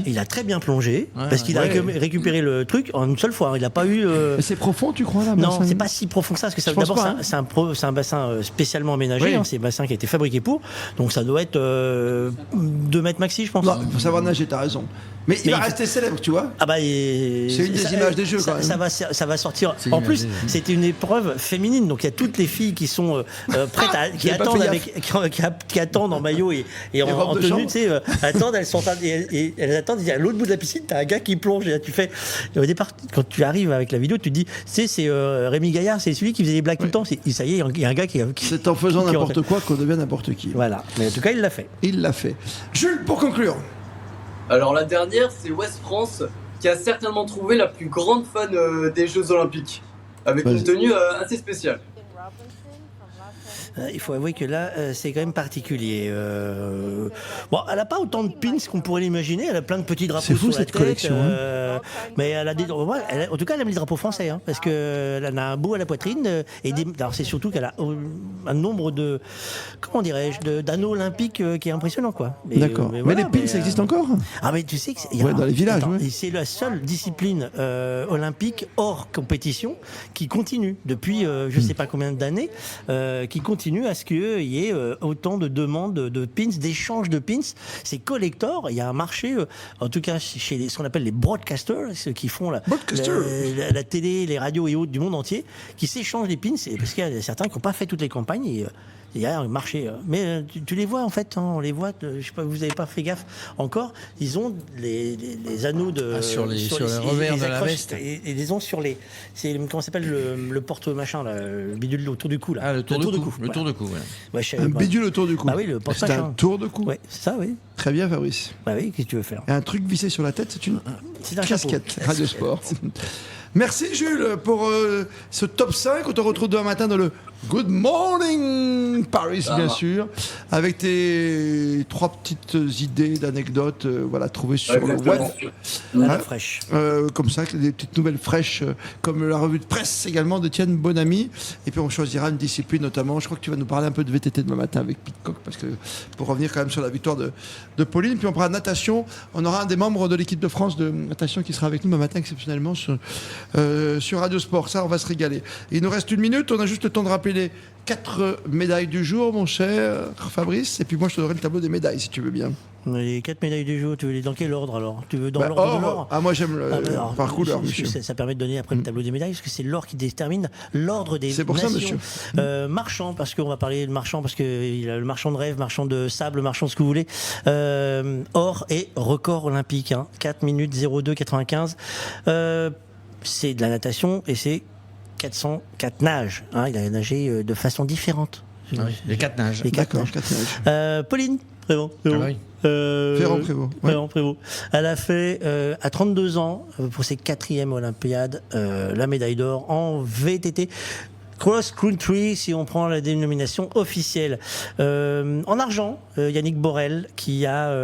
il a très bien plongé parce qu'il a récupéré le truc en une seule fois. Il n'a pas eu. C'est profond, tu crois là? Non, c'est pas si profond que ça. Parce que d'abord, c'est un bassin spécialement aménagé. C'est un bassin qui a été fabriqué pour. Donc ça doit être 2 mètres maxi, je pense. Non, il faut savoir nager, t'as raison. Mais il va rester célèbre, tu vois. C'est une des images des jeux, quand même. Ça va sortir. En plus, c'était une épreuve féminine. Donc il y a toutes les filles qui sont prêtes, qui attendent en maillot et en tenue, tu sais, elles attendent, à l'autre bout de la piscine, t'as un gars qui plonge. Et là, tu fais. Au départ, quand tu arrives avec la vidéo, tu te dis, c'est Rémi Gaillard, c'est celui qui faisait les blagues tout le temps. Ça y est, il y a un gars qui. C'est en faisant n'importe quoi qu'on devient n'importe qui. Voilà. Mais en tout cas, il l'a fait. Il l'a fait. Jules, pour conclure. Alors la dernière, c'est West France, qui a certainement trouvé la plus grande fan des Jeux Olympiques, avec une tenue assez spéciale. Il faut avouer que là, c'est quand même particulier. Bon, elle n'a pas autant de pins qu'on pourrait l'imaginer. Elle a plein de petits drapeaux sur la tête. Collection. Mais elle a des. En tout cas, elle aime les drapeaux français, parce qu'elle en a un beau à la poitrine. Alors, c'est surtout qu'elle a un nombre de. Comment dirais-je, d'anneaux olympiques qui est impressionnant, quoi. D'accord. Mais les pins, ça existe encore? Ah, mais tu sais que. Dans les villages. C'est la seule discipline olympique hors compétition qui continue depuis je ne sais pas combien d'années, qui continue à ce qu'il y ait autant de demandes de pins, d'échanges de pins. C'est collector. Il y a un marché, en tout cas chez ce qu'on appelle les broadcasters, ceux qui font la télé, les radios et autres du monde entier, qui s'échangent les pins. Parce qu'il y a certains qui n'ont pas fait toutes les campagnes. Et, il y a un marché. Mais tu les vois en fait, on les voit. Je sais pas, vous n'avez pas fait gaffe encore. Ils ont les anneaux sur les revers de la veste. Et ils ont sur les. Comment ça s'appelle le porte-machin, le bidule autour du cou là. Le tour de cou. Le tour de cou. Un bidule autour du cou. Bah oui, le porte-machin. C'est un tour de cou. Ouais, c'est ça, oui. Très bien, Fabrice. Bah oui, qu'est-ce que tu veux faire? Et un truc vissé sur la tête, c'est un casquette. Radio Sport. Merci Jules pour ce top 5. On te retrouve demain matin dans le Good Morning Paris, bien sûr, avec tes 3 petites idées d'anecdotes trouvées sur le web. Fraîche. Comme ça, des petites nouvelles fraîches, comme la revue de presse également d'Étienne Bonamy. Et puis on choisira une discipline notamment. Je crois que tu vas nous parler un peu de VTT demain matin avec Pitcock, parce que pour revenir quand même sur la victoire de Pauline. Puis on prendra natation. On aura un des membres de l'équipe de France de natation qui sera avec nous demain matin exceptionnellement sur Radio Sport. Ça, on va se régaler. Il nous reste 1 minute. On a juste le temps de rappeler rappeler les 4 médailles du jour, mon cher Fabrice. Et puis moi, je te donnerai le tableau des médailles, si tu veux bien. Les 4 médailles du jour, tu veux les dans quel ordre alors? Tu veux dans l'ordre de l'or? Ah, moi j'aime par couleur, monsieur. Ça permet de donner après le tableau des médailles, parce que c'est l'or qui détermine l'ordre des nations. C'est pour ça, monsieur. Marchand, parce qu'on va parler de marchand, parce qu'il y a le marchand de rêve, marchand de sable, marchand de ce que vous voulez. Or et record olympique, 4 minutes 02,95. C'est de la natation et c'est 404 nages. Il a nagé de façon différente. Ah oui, les 4 nages. D'accord, 4 nages. Pauline Prévost. Ferrand-Prévot. Elle a fait à 32 ans, pour ses 4e Olympiades, la médaille d'or en VTT. Cross-country, si on prend la dénomination officielle. En argent, Yannick Borel, qui a,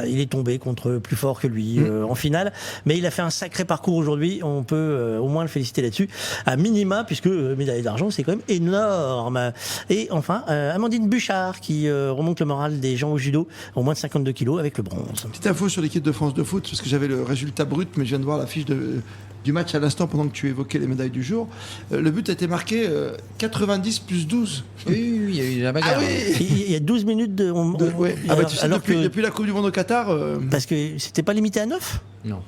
il est tombé contre plus fort que lui en finale, mais il a fait un sacré parcours aujourd'hui. On peut au moins le féliciter là-dessus, à minima, puisque médaille d'argent, c'est quand même énorme. Et enfin, Amandine Bouchard, qui remonte le moral des gens au judo, au moins de 52 kilos avec le bronze. Petite info sur l'équipe de France de foot, parce que j'avais le résultat brut, mais je viens de voir la fiche du match à l'instant pendant que tu évoquais les médailles du jour. Le but a été marqué 90 plus 12. Oui, il y a eu la bagarre. Ah oui, il y a 12 minutes de... depuis la Coupe du Monde au Qatar... Parce que c'était pas limité à 9 ? Non.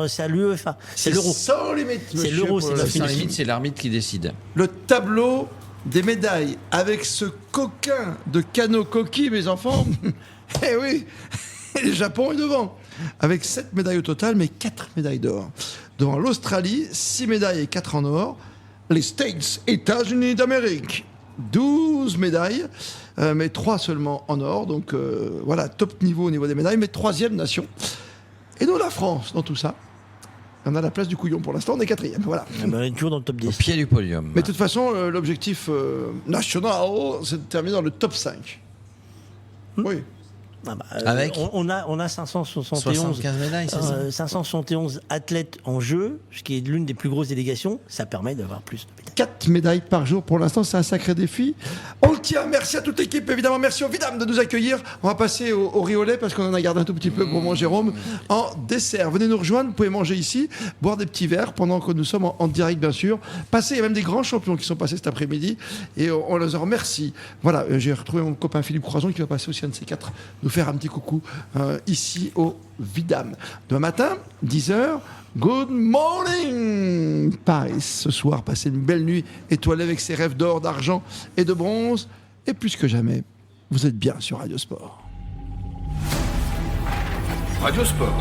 C'est à l'UEFA. C'est l'euro. Sans limite, c'est l'euro. Sans limite, c'est l'arbitre qui décide. Le tableau des médailles avec ce coquin de Kano Koki, mes enfants. Eh oui, et le Japon est devant. Avec 7 médailles au total, mais 4 médailles d'or. Devant l'Australie, 6 médailles et 4 en or. Les States, États-Unis d'Amérique, 12 médailles, mais 3 seulement en or. Donc voilà, top niveau au niveau des médailles, mais 3e nation. Et nous, la France, dans tout ça, on a la place du couillon pour l'instant, on est 4e. Voilà. On est toujours dans le top 10. Au pied du podium. Mais de toute façon, l'objectif national, c'est de terminer dans le top 5. Oui. Avec on a 571 médailles, c'est ça 571 athlètes en jeu, ce qui est l'une des plus grosses délégations. Ça permet d'avoir plus de médailles. 4 médailles par jour pour l'instant, c'est un sacré défi. On le tient, merci à toute l'équipe, évidemment, merci au Vidam de nous accueillir. On va passer au riolet parce qu'on en a gardé un tout petit peu pour mon Jérôme en dessert. Venez nous rejoindre, vous pouvez manger ici, boire des petits verres pendant que nous sommes en direct, bien sûr. Passez, il y a même des grands champions qui sont passés cet après-midi et on les en remercie. Voilà, j'ai retrouvé mon copain Philippe Croison qui va passer aussi un de ces 4 nous faire un petit coucou ici au Vidam. Demain matin, 10h, good morning Paris. Ce soir, passez une belle nuit étoilée avec ses rêves d'or, d'argent et de bronze. Et plus que jamais, vous êtes bien sur Radio Sport. Radio Sport.